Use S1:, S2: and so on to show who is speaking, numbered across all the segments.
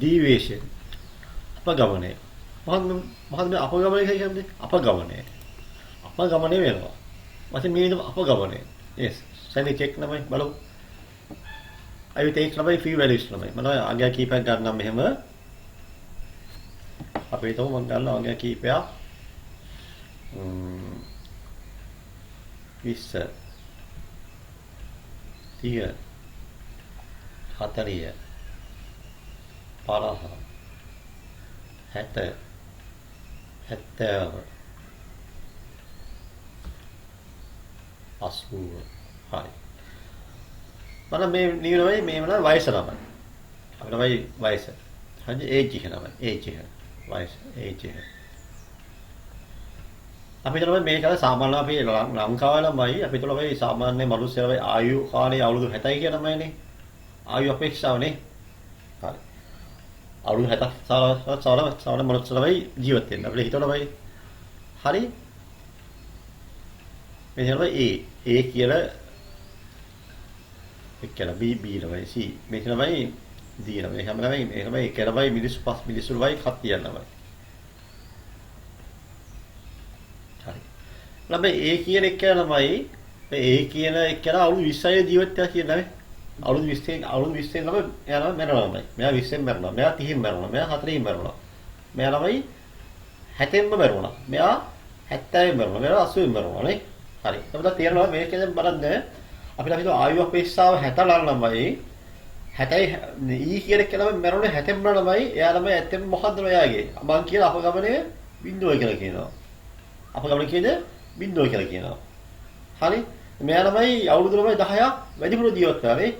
S1: deviation අපගමනය. මොකද්ද මේ අපගමනය කියන්නේ? අපගමනය. අපගමනය වෙනවා. වශයෙන් මේ විදිහට අපගමනය. yes. සැලි චෙක් නමයි බලමු. I will take නමයි free values නමයි. මම අගය කීපයක් ගන්නම් මෙහෙම. අපි හිතමු මම ගන්නවා අගය කීපයක්. 20 30 40 50 70 70 80 හරි. බලන්න මේ නියමයි මේ මොනවද වයස තමයි. අපි තමයි වයස. හරි ඒජ් එක තමයි. ඒජ් එක. වයස ඒජ් එක. අපි තමයි මේක සාමාන්‍ය අපි ලංකාවේ ළමයි අපි තමයි සාමාන්‍ය මිනිස්සුන්ගේ ආයු කාලය අවුරුදු 60යි කියනමයිනේ. ආයු අපේක්ෂාවනේ. හරි. අවුරුදු 60ක් සාමාන්‍ය මිනිස්සුන්ගේ ජීවත් වෙන්න. අපිට හිතවලමයි. හරි. මේ තමයි A කියලා එක්කලා B ළමයි C මේ තමයි D ළමයි හැම ළමයි මේ තමයි එක ළමයි මිනිස්සු 5 මිනිස්සු ළමයි කට්ටිය ළමයි. හරි. ළමයි A කියන එක ළමයි මේ A කියන එක අවුරුදු 26 ජීවත් වෙනවා කියන්නේ අවුරුදු 20 ළමයි එයා මැරෙනවා ළමයි. මෙයා 20න් මැරෙනවා. මෙයා 30න් මැරෙනවා. මෙයා 40න් මැරෙනවා. මෙයා ළමයි 60න්ම මැරෙනවා. මෙයා 70න් මැරෙනවා. මෙයා 80න් මැරෙනවා නේ. හරි. අපිට තේරෙනවා මේකෙන් බලන්න අපිට හිතුව ආයු අපේක්ෂාව 60 ළමයි 60 E කියන එක ළමයි මැරුණේ 60 ළමයි එයා ළමයි ඇත්තම මොකද්ද ඔයාගේ මං කියලා අපගමනය 0 කියලා කියනවා අපගමනය කියන්නේ 0 කියලා කියනවා හරි මෙයා ළමයි අවුරුදු ළමයි 10ක් වැඩිපුර ජීවත් වෙනවා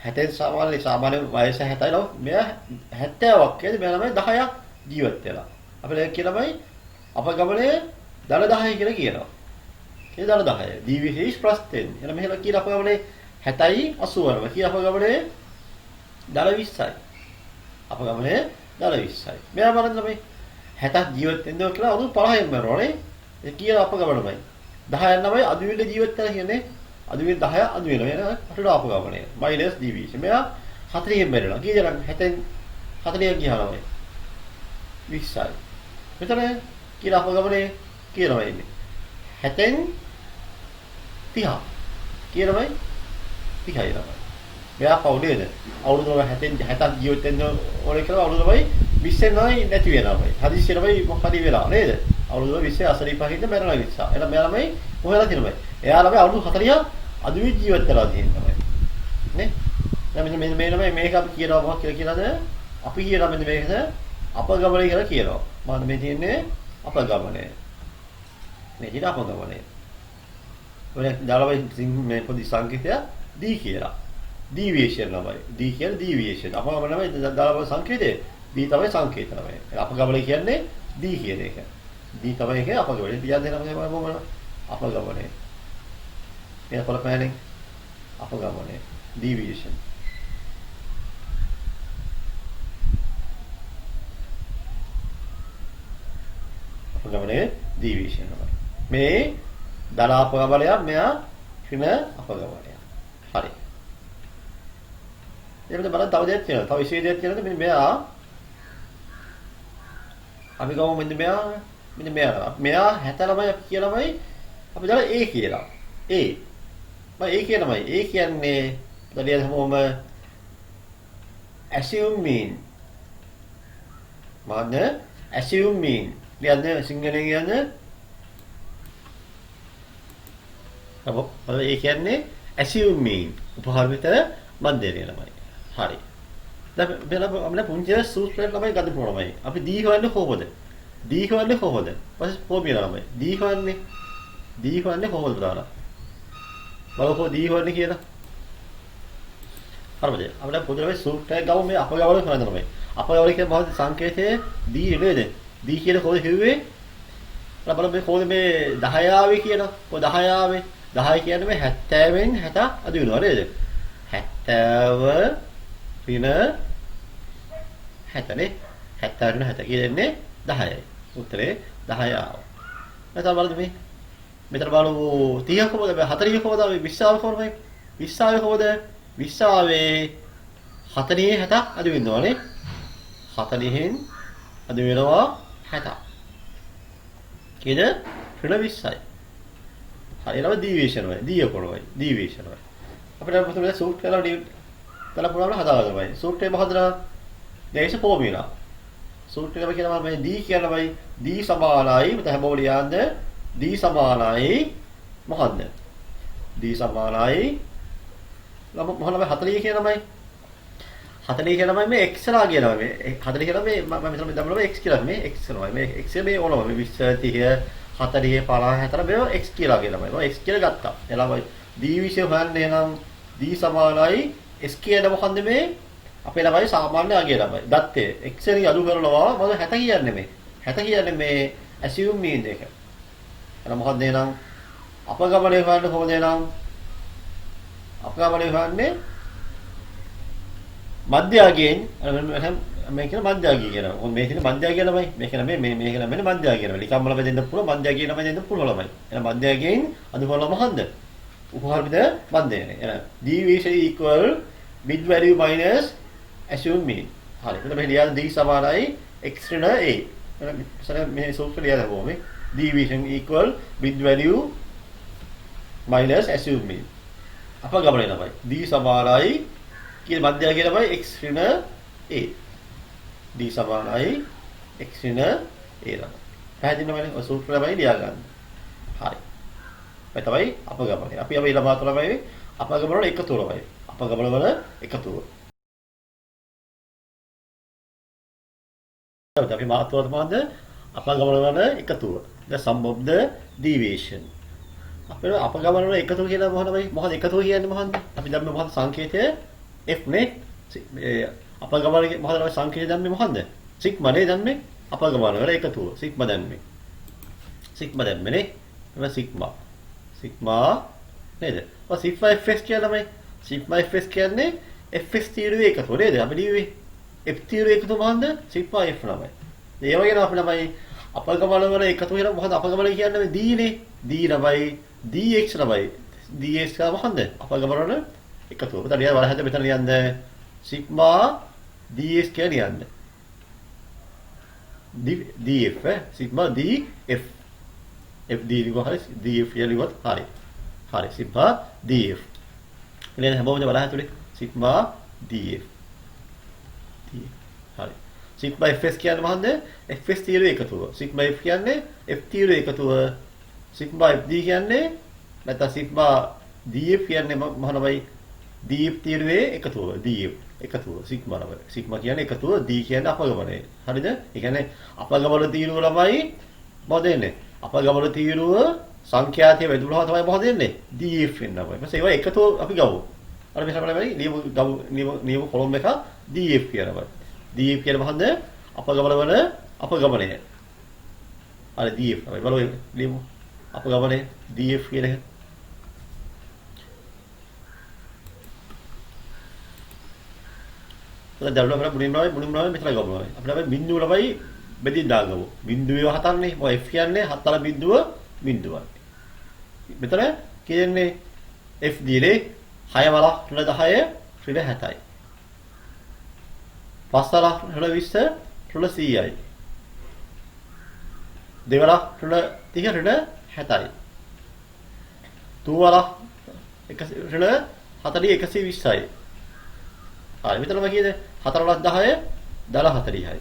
S1: 60 සාමාන්‍ය වයස 60යි ළම මෙයා 70ක් කියන්නේ මෙයා ළමයි 10ක් ජීවත් වෙනවා අපිට කියන ළමයි අපගමනය දල 10 කියලා කියනවා ඒ දල 10 DVH ප්‍රස්තෙන් එන මෙහෙම කියලා අපගමනේ 60යි 80ම කියලා අපගමනේ දල 20යි අපගමනේ දල 20යි මෙයා බලන්න මේ 60ක් ජීවත් වෙනවා කියලා අවුරුදු 50න් මරනවානේ ඒ කියලා අපගමනමයි 10න් තමයි අඩු වෙන ජීවත් වෙනවා කියන්නේ අඩු වෙන 10 අඩු වෙනවා එන අපිට අපගමනේ මයිනස් DVH මෙයා 40න් මරනවා කීයද 60න් 40ක් ගියාම 20යි මෙතන කියලා අපගමනේ කියනවා ඉන්නේ 60න් 30 කියනමයි 30යි ළමයි. මෙයා කවුදේද? අවුරුදු 60න් 60ක් ජීවත් වෙන්න ඕනේ කියලා අවුරුදු ළමයි 20න් නයි නැති වෙනවායි. හදිස්සිය ළමයි මොකද වෙලා නේද? අවුරුදු 20 85 මැරෙනවා විශ්සා. එහෙනම් මෙයා ළමයි කොහෙලා තියෙනවද? එයා ළමයි අවුරුදු 40ක් අදුවි ජීවත් වෙලා තියෙනවා. නේ? දැන් මෙන්න මේ ළමයි මේක අපි කියනවා මොකක් කියලා කියලාද? අපි කියනවා මෙන්න මේකද අපගමනය කියලා කියනවා. මොකද මේ තියෙන්නේ අපගමනය. මේ දින අපගමනය. ඔය දාලවයි මේ පොඩි සංකේතය D කියලා. deviation තමයි. D කියන්නේ deviation. අපගමනය තමයි දාලවයි සංකේතය. D තමයි සංකේතය තමයි. අපගමනය කියන්නේ D කියන එක. D තමයි ඒකේ අපගමනය. දියන් දෙනවා මොකද? අපගමනය. එයා බලපෑනේ අපගමනය. deviation. අපගමනය deviation තමයි. මේ දල අපගමනයක් මෙයා හිම අපගමනයක්. හරි. ඊට බලන්න තව දෙයක් තියෙනවා. තව විශේෂ දෙයක් තියෙනවා. මෙන්න මෙයා අපි ගමු මෙන්න මෙයා 60 ළමයි කියලාමයි අපි දාලා A කියලා. A. මම A කියලාමයි. A කියන්නේ දලියද හැමෝම assume mean. මාන assume mean. ලියන්නේ සිංහලෙන් කියන්නේ අපෝ ඒ කියන්නේ assume mean උපහාර විතර මැදේ ළමයි. හරි. දැන් බලන්න අපේ පුංචි සූත්‍රයෙන් ළමයි ගන්න පුළුවන්මයි. අපි D හොයන්නේ කොහොමද? D හොයන්නේ කොහොමද? පස්සේ ෆෝමියුලා ළමයි. D හොයන්නේ කොහොමද දාලා? බලකෝ D හොයන්නේ කියලා. හරිද? අපිට පොදුවේ සූත්‍රය ගමු මේ අපගවල කරන්න ළමයි. අපගවල කියන මොකද සංකේතයේ D නේද? D කියන කොහොමද හිව්වේ? බලන්න මේ කොහොමද මේ 10 ආවේ කියන. කොහොමද 10 ආවේ? 10 කියන්නේ මේ 70න් 60 අඩු වෙනවා නේද? 70 ඍණ 60 නේ. 70 ඍණ 60 කියන්නේ 10යි. උත්තරේ 10 ආවා. නැත්නම් බලන්න මේ. මෙතන බලමු 30 කොහොමද? 40 කොහොමද? 20 ආවේ කොහොමද? 20 ආවේ කොහොමද? 20 ආවේ 40 60 අඩු වෙනවානේ. 40න් අඩු වෙනවා 60. කීයද? ඍණ 20යි. හරි ඊළඟ ඩීවියේෂන් වයි. ඩීවියේෂන් වයි. අපිට ප්‍රථම සූත්‍රය තල පුරාම හදාගන්න බයි. සූත්‍රය මොකද්ද? දේශ ෆෝමියුලා. සූත්‍රය අපි කියනවා මේ D කියනවායි D සමානයි මත හැමෝම ලියන්න D සමානයි මොකද්ද? D සමානයි මොකක්ද 40 කියනවායි 40 කියනවායි මේ x ලා කියනවා මේ 40 කියනවා මේ මම මෙතන දමනවා x කියලා මේ x කරනවා මේ x මේ ඕනවා මේ 20 30 40 50 මේවා x කියලා කියනවා මම x කියලා ගත්තා එළමයි d විෂය හොයන්නේ නම් d සමානයි s කියන මොකන්ද මේ අපේ ළමයි සාමාන්‍ය අගය ළමයි දත්තේ x එකෙන් අඩු කරනවා මොකද 60 කියන්නේ මේ 60 කියන්නේ මේ assume mean එක එළ මොකක්ද එනම් අපගමනය හොයන්න කොහොමද එනම් අපගමනය හොයන්නේ මධ්‍යගයෙන් මේ කියන මධ්‍යගය කියනවා. මොකද මේ කියන මධ්‍යගය කියලාමයි. මේ කියන මේ කියන මෙන්න මධ්‍යගය කියනවා. නිකම්ම ළම දෙන්න පුළුවන් මධ්‍යගය කියලාම දෙන්න පුළුවන් ළමයි. එහෙනම් මධ්‍යගයෙන් අනුකෝල මොකන්ද? උපහාරවිද මධ්‍යයනේ. එහෙනම් deviation equal mid value minus assumed mean. හරි. එතන මේ ලියන d සමානයි x ඍණ a. එහෙනම් ඉස්සර මේ සූත්‍රය ලියලා හොමු. deviation equal mid value minus assumed mean. අපගමනය ළමයි. d සමානයි කියන මධ්‍යය කියලාමයි x ඍණ a. d සමානයි x ඍණ a ළමයි. පැහැදිලිවනේ ඔය සූත්‍රය ළමයි ලියා ගන්න. හරි. මේ තමයි අපගමනය. අපි ළමා තුලමයි අපගමන වල එකතු වලමයි. අපගමන වල එකතුව. අපි මාතෘකාව මොකද්ද? අපගමන වල එකතුව. the sum of the deviation. අපේ අපගමන වල එකතුව කියලා මොකද එකතුව කියන්නේ මොකද්ද? අපි දැන් මොකද්ද සංකේතය f නේ අපගමන මොකද සංකේතය දැම්මේ මොකද්ද? සිග්මා නේ දැම්මේ අපගමන වල එකතුව සිග්මා දැම්මේ නේ එම සිග්මා නේද? ඔය සිග්මා fx කියලාමයි සිග්මා fx කියන්නේ fx තීරුවේ එකතුව නේද? අපි ලියුවේ f තීරුවේ එකතුව මොකද්ද? සිග්මා f ළමයි. ඒ වගේම අපි ළමයි අපගමන වල එකතුව කියලා මොකද අපගමන කියන්නේ d නේ d ළමයි dx ළමයි dx කියලා මොකද්ද? අපගමන වල එකතුව. මෙතන ලියන්න බලන්න මෙතන ලියන්න සිග්මා dx කියලා ලියන්න. df sigma df f d ලියුවා හරි df කියලා ලියුවත් හරි. හරි සිග්මා df. ඊළඟ හැමෝම බලන්න තුලේ සිග්මා df. හරි. සිග්මා fs කියන්නේ මොකද්ද? fs තීරුවේ එකතුව. සිග්මා f කියන්නේ f තීරුවේ එකතුව. සිග්මා fd කියන්නේ නැත්නම් සිග්මා df කියන්නේ මොනවයි? df තීරුවේ එකතුව. df එකතුව සිග්මා නම. සිග්මා කියන්නේ එකතුව, d කියන්නේ අපගමනය. හරිද? ඒ කියන්නේ අපගමන තීරුව ළමයි මොකද එන්නේ? අපගමන තීරුව සංඛ්‍යාතය වැදුනහම තමයි මොකද එන්නේ? df වෙනවා. ඊපස්සේ ඒවා එකතුව අපි ගමු. අර මෙහෙම තමයි නියම කොලම් එක df කියනවා. df කියන්නේ මොකද්ද? අපගමන වල අපගමනය. අර df තමයි. බලන්න ලියමු. අපගමනය df කියන එක. දැන් දරුවා අපේ මුලින්ම මෙතන ගමු. අපිට අපි බිඳුව ළමයි බෙදින් දාගමු. බිඳුවේ හතරනේ. මොකද f කියන්නේ හතර බිඳුවයි. මෙතන කියන්නේ f දිලේ 6 වලක් 10 60යි. 5 වලක් 20 100යි. දෙවලක් 30 60යි. තුන් වලක් 40 120යි. හරි මෙතනම කීයද? 4 වලක් 10 40යි.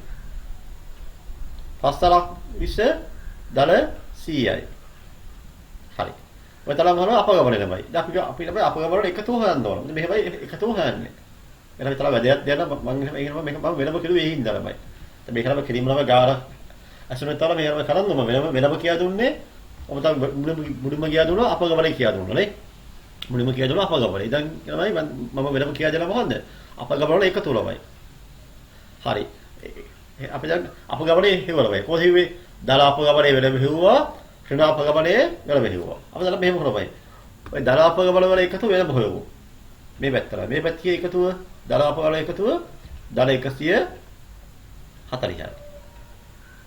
S1: 5 වලක් 20 100යි. හරි. ඔය තරම් හොරව අපගමන ළමයි. දැන් අපි ළමයි අපගමන වල එකතුව හොයන්න ඕන. මෙහෙමයි එකතුව හොයන්නේ. එතන විතර වැදගත් දෙයක් මම මේක මම වෙනම කිව්වේ ඒ හින්දා ළමයි. දැන් මේක ළමයි කිරීම ළමයි ගාන අසුනේ තවල මේක කරන්න මම වෙනම කියා දුන්නේ. ඔබ තව මුලින්ම කියා දුන්නා අපගමනයි කියා දුන්නා නේ. මුලින්ම කියා දුන්නා අපගමනයි. දැන් ළමයි මම වෙනම කියා දෙලා මොකන්ද? අපගමන වල එකතුව ළමයි. හරි. අපි දැන් අපගමනේ හේවලමයි. කොහොමද හේවේ? දල අපගමනේ වෙනම හේවුවා. ඍණ අපගමනේ වෙනම හේවුවා. අපි දැන් මෙහෙම කරමු. ඔය දල අපගමන වල එකතුව වෙනම හොයමු. මේ පැත්තට. මේ පැත්තේ එකතුව දල අපගමන එකතුව දල 140යි.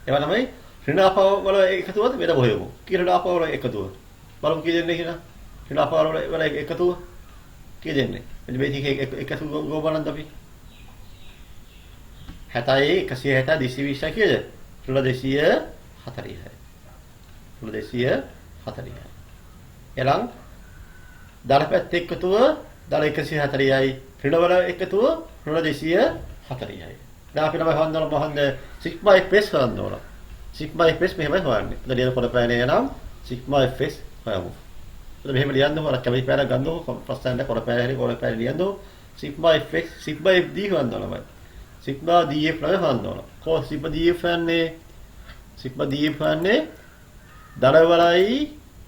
S1: ඒවා තමයි ඍණ අපගමන එකතුවද වෙනම හොයමු. කී ඍණ අපගමන එකතුව. බලමු කී දෙන්නේ කියලා. ඍණ අපගමන වල එකතුව කී දෙන්නේ? මෙන්න මේ එකතු ගෝ බලන්න අපි. 70යි 160 220 කීයද? 240යි. 240යි. එලං දල පැත්ත එකතුව දල 140යි. ඍණවල එකතුව ඍණ 240යි. දැන් අපි තමයි හොඳම මොහොන්ද සිග්මා fs හොයන්න ඕන. සිග්මා fs මෙහෙමයි හොයන්නේ. එතන ලියන කොට පෑනේ නම් සිග්මා fs හොයමු. එතන මෙහෙම ලියන්න ඕන. කැමති පෑන ගන්නකො ප්‍රශ්නයක් කොට පෑන හරි කොට පෑන ලියන්න ඕන. සිග්මා fx සිග්මා fd හොයන්න ඕන බයි. සිග්මා df නම හොයන්න ඕන. කො සිග්මා df යන්නේ සිග්මා df යන්නේ දල වලයි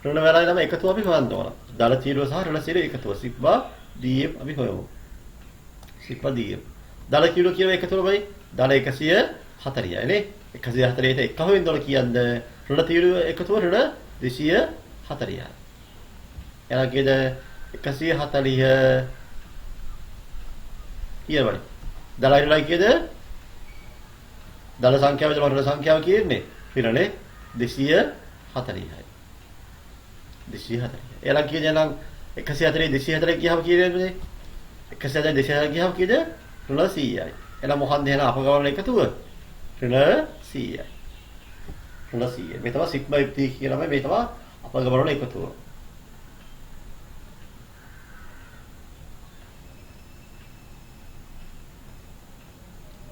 S1: ඍණ වලයි නම් එකතුව අපි හොයන්න ඕන. දල තීරුව සහ ඍණ තීරුව එකතුව සිග්මා df අපි හොයමු. සිග්මා df දල තීරුව කියන එකතුව බයි දල 140යි නේ. 140ට එක හොයන්න ඕන කියන්නේ ඍණ තීරුව එකතුව ඍණ 240යි. එලා කියද 140 කියවයි. දලයිලයි කියද? දල සංඛ්‍යාවද ඍණ සංඛ්‍යාව කියන්නේ පිරනේ 240යි. 240. එලා කියන්නේ නම් 140 240 කියහම කියන්නේ 140 240 කියහම කියද? ඍණ 100යි. එලා මොකක්ද එහෙනම් අපගමන එකතුව? ඍණ 100යි. ඍණ 100. මේ තමයි සිග්මා fd කියලාම මේ තමයි අපගමන එකතුව.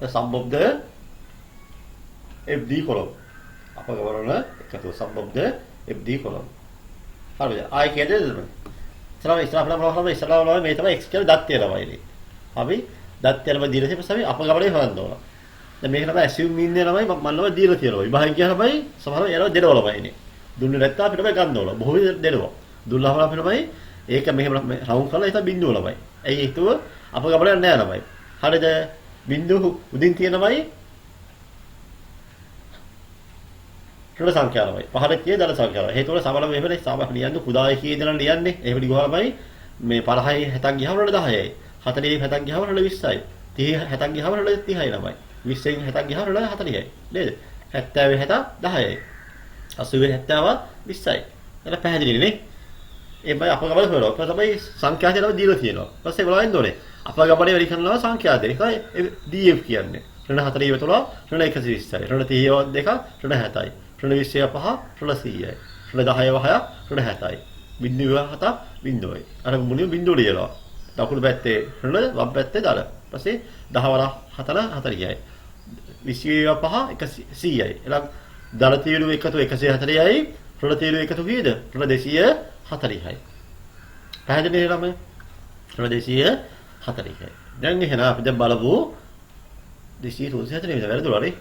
S1: The sum of the FD column. අපගමන එකතුව sum of the FD column. හරිද? ආයි කියදද? ඉස්සරහට මේ තමයි x කියලා දත් තියලා වයිලි. අපි දත් තියලා දීලා ඉතින් අපි අපගමනේ හොයන්න ඕන. දැන් මේක තමයි assume mean එක තමයි මම නම දීලා තියලා වයි. විභාගය කියන තමයි සමහරව එනවා දෙනවල වයිනේ. දුන්නේ නැත්නම් අපිට බය ගන්න ඕන. බොහෝ විට දෙනවා. දුන්නහම අපිට බය ඒක මෙහෙම රවුන්ඩ් කරලා ඒක බිඳුව ළමයි. ඇයි ඒකව අපගමනේ නැහැ ළමයි. හරිද? බිඳුව උදින් තියෙනමයි ඍණ සංඛ්‍යාවයි. පහළ කියේ දල සංඛ්‍යාවයි. හේතුවල සමල මෙහෙමනේ සාමාන්‍ය ලියන්නේ කුදායි කී දෙනා ලියන්නේ. එහෙම ලියුවාමයි මේ 50යි 60ක් ගියම ඍණ 10යි. 40යි 60ක් ගියම ඍණ 20යි. 30යි 60ක් ගියම ඍණ 30යි ළමයි. 20න් 60ක් ගියම ඍණ 40යි. නේද? 70යි 60 10යි. 80යි 70 20යි. එතන පැහැදිලිනේ නේ? ඒ බයි අපගමන හොයනවා. ඒක තමයි සංඛ්‍යා කියලා දීලා තියෙනවා. ඊපස්සේ බලවෙන්න ඕනේ. අපගමනේ වැඩි කරනවා සංඛ්‍යා දෙක. ඒකයි df කියන්නේ. ඍණ 40 වෙතොල ඍණ 120යි. ඍණ 30 දෙක ඍණ 70යි. ඍණ 20 5 ඍණ 100යි. ඍණ 10 6 ඍණ 70යි. බිඳුව 7 බිඳුවයි. අර මුලින් බිඳුව ලියලා. දකුණු පැත්තේ ඍණ වම් පැත්තේ දල. ඊපස්සේ 10 වර 4 40යි. 20 5 100යි. එලක් දල තීරු එකතු 140යි. ඍණ තීරු එකතු කීයද? ඍණ 240යි. පැහැදිලි ළමයි? ඍණ 240යි. දැන් එහෙනම් අපි දැන් බලමු 240 විතර වැරදුනා නේ.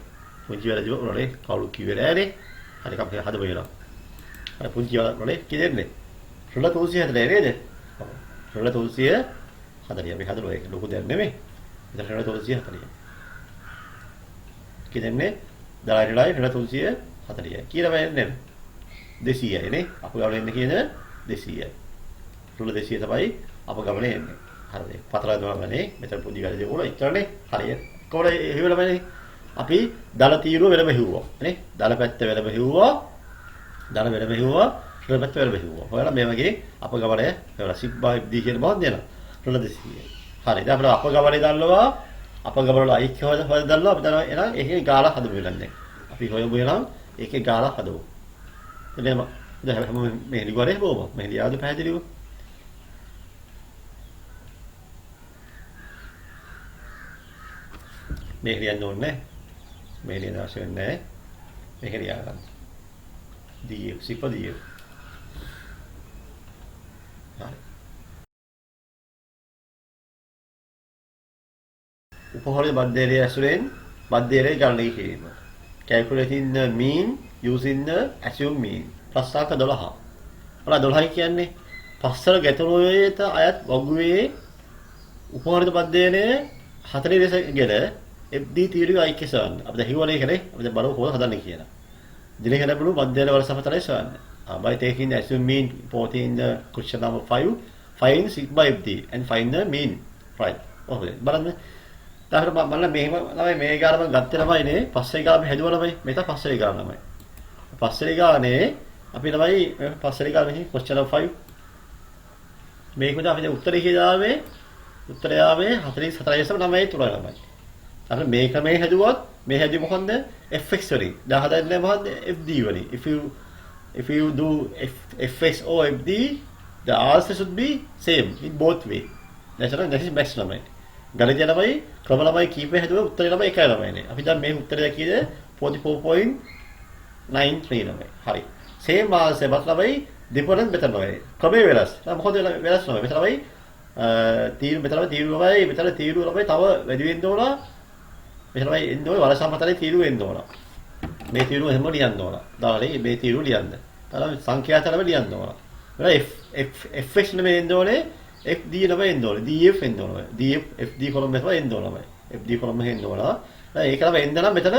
S1: පුංචි වැරදි වුණානේ. කවුරු කිව්වේ නෑනේ. හරි අපේ හදමු එහෙනම්. අර පුංචි වලනේ කියෙන්නේ. ඍණ 340 නේද? ඍණ 340 අපි හදනවා ඒක ලොකු දෙයක් නෙමෙයි. ඉතින් ඍණ 340. කියෙන්නේ දලයිලයි ඍණ 340. කියලා වෙන්නේ 200යි නේ. අපු ගමනේ එන්නේ කියන 200යි. ඍණ 200 තමයි අප ගමනේ එන්නේ. හරිද? පතර දුවගන්නේ මෙතන පුංචි වැරදි වුණා. ඉතරනේ. හරිය. කොහොමද එහෙවලමනේ අපි දල තීරුව වෙනම හිව්වා නේ. දල පැත්ත වෙනම හිව්වා. දල වෙනම හිව්වා. ඍණ පැත්ත වෙනම හිව්වා. ඔයාලා මේ වගේ අප ගමනේ ඔයාලා සිග්මා fd කියන මොකක්ද දෙනවා. ඍණ 200යි. හරි. දැන් අපිට අප ගමනේ දන්නවා. අප ගමන වල ඓක්‍ය හොයලා දන්නවා. අපි දන්නවා එහෙනම් ඒකේ ගාලා හදමු වෙනන්නේ. අපි හොයමු එහෙනම් ඒකේ ගාලා හදමු. එතනම දැන් හැම මේ ලිගුවරේ බොම. මේ ලියාද පැහැදිලිව. මේක ලියන්න ඕනේ. මේ ලියන්න අවශ්‍ය වෙන්නේ නැහැ. මේක ලියා ගන්න. df සිප df. හරි. උපහාරයේ බද්දේරේ ඇසුරෙන් බද්දේරේ ගණනය කිරීම. Calculating the mean using the assumed mean. ප්‍රස්තාවක 12. ඔලා 12යි කියන්නේ පස්සර ගැටලුවේට අයත් වගුවේ උපහාරයේ බද්දේරේ 4 දෙසගෙන FD තීරුව අයික්‍ය සවන්න. අපි දැන් හිවනේ කරේ. අපි දැන් බලමු කොහොමද හදන්නේ කියලා. දිලගෙන බලමු මධ්‍යල වල සමතලයි සවන්න. By taking the assumed mean put in the question number 5, find sigma FD and find the mean. Right. ඔහොමද? බලන්න. ඊට බලන්න මෙහෙම තමයි මේ ගාන මම ගත්තේ ළමයිනේ. පස්සේ ගාන අපි හැදුවා ළමයි. මේක පස්සේ ගාන ළමයි. පස්සේ ගානේ අපි ළමයි පස්සේ ගාන මෙහි question number 5 මේකද අපි දැන් උත්තරේ කියලා ආවේ 44.9 තුන ළමයි. අර මේක මේ හැදුවොත් මේ හැදුවේ මොකන්ද? fx වලින්. දැන් හදන්නේ මොකන්ද? fd වලින්. If you do fx or fd, the answer should be same in both way. That is max ළමයි. ගණිත ළමයි ක්‍රම ළමයි කීපය හැදුවා උත්තරේ ළමයි එකයි ළමයිනේ. අපි දැන් මේ උත්තරය කීයද? 44.93 ළමයි. හරි. same answer බත් ළමයි different මෙතන ළමයි. ක්‍රමේ වෙනස්. දැන් මොකද වෙනස් ළමයි? මෙතන ළමයි මෙතන තීරු ළමයි මෙතන තීරු ළමයි තව වැඩි වෙන්න ඕන. මෙතන ළමයි එන්න ඕනේ වරසම්පතලේ තීරු එන්න ඕන. මේ තීරු හැම ලියන්න ඕන. දාලා මේ තීරු ලියන්න. තාම සංඛ්‍යාතරම ලියන්න ඕන. fx නෙමෙයි එන්න ඕනේ fd නෙමෙයි එන්න ඕනේ df එන්න ඕනේ. df fd කොලම් එකම එන්න ඕනේ. fd කොලම් එකෙන් එන්න ඕන. දැන් ඒක ළමයි එන්න නම් මෙතන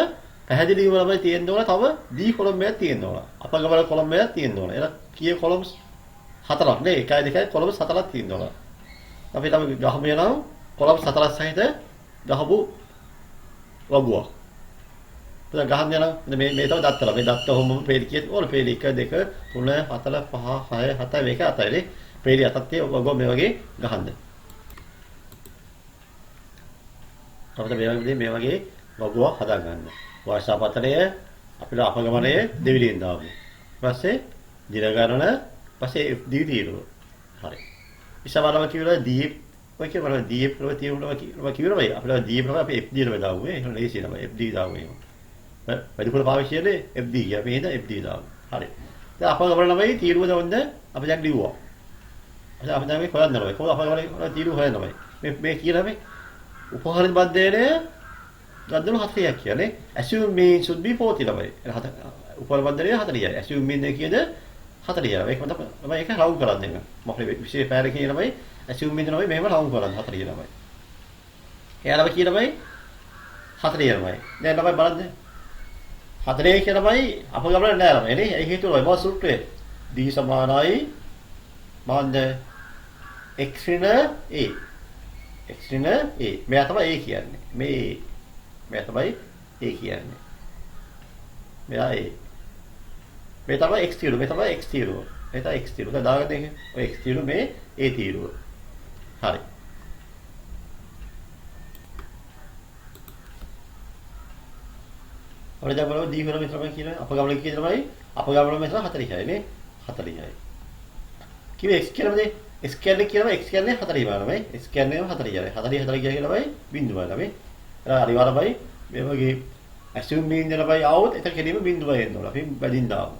S1: පැහැදිලිවම ළමයි තියෙන්න ඕන තව d කොලම් එකක් තියෙන්න ඕන. අපගමන කොලම් එකක් තියෙන්න ඕන. එහෙනම් කීය කොලම්ස් හතරක් නේ 1 2 කොලම්ස් හතරක් තියෙන්න ඕන. අපි ළමයි ගහමු යනවා කොලම්ස් හතරක් සහිත ගහපු වගුවක්. දැන් ගහන්න යනවා මේ තව දත්තල මේ දත්ත කොහොමද පේලි කියේ ඕන පේලි 1 2 3 4 5 6 7 මේක අතයි පේලි අතක් තියෙ වගුව මේ වගේ ගහන්න. අපිට මේ වගේ වගුවක් හදා ගන්න. වාර්ෂාපතලය අපිට අපගමනය දෙවිලින් දාමු. ඊපස්සේ දින ගණන ඊපස්සේ fd තීරුව. හරි. ඉස්සරහම කියනවා df ඔය කියනවා df වල තීරුවම කියනවා අපිට df වල අපි fd වල දාමු. ඒක ලේසි නම fd දාමු එහෙම. වැඩිපුර පාවිච්චි කරන්නේ fd කිය. අපි හින්දා fd දාමු. හරි. දැන් අපගමන ළමයි තීරුව දවන්න අපි දැන් ලිව්වා. අපි දැන් මේ හොයන්න ඕනේ. කොහොමද අපගමන තීරුව හොයන්න ඕනේ. මේ කියලා මේ උපහාර බද්දේනේ ගද්දලු 40ක් කියන්නේ assume mean should be 40 ළමයි. උපහාර බද්දේ 40යි. assume mean එක කියද 40යි. ඒක මත ළමයි ඒක රවුන්ඩ් කරන්න දෙන්න. මොකද විශේෂ පැයර කියන ළමයි assume mean ළමයි මේව රවුන්ඩ් කරන්න 40 ළමයි. එයාලම කියන ළමයි 40 ළමයි. දැන් ළමයි බලන්න 4 කියන ළමයි අපගමන නෑ ළමයි නේ. ඒ හේතුව ළමයි මොකද සූත්‍රය? d සමානයි මාන්ද x ඍණ a. x ඍණ a. මෙයා තමයි a කියන්නේ. මෙයා තමයි a කියන්නේ. මෙයා a. මේ තමයි x තීරුව. මේ තමයි x තීරුව. මේ තමයි x තීරුව. දැන් දාගන්න එක. ඔය x තීරුව මේ a තීරුව. හරි. අපිට දැන් බලමු d වල මෙතන කියන අපගමන කියන තමයි අපගමන මෙතන 40යි නේ. 40යි. කිව්වේ x කියලාමද? x කියන්නේ කියනවා x කියන්නේ 40 බලමයි. x කියන්නේ 40යි. 40 40 කියලාමයි බිඳුව බලමයි. අනිවාර්යමයි මේ වගේ assume mean දෙනපයි આવොත් එතන කෙලින්ම බිඳුවයි එන්න ඕන. අපි බැඳින්න දාමු.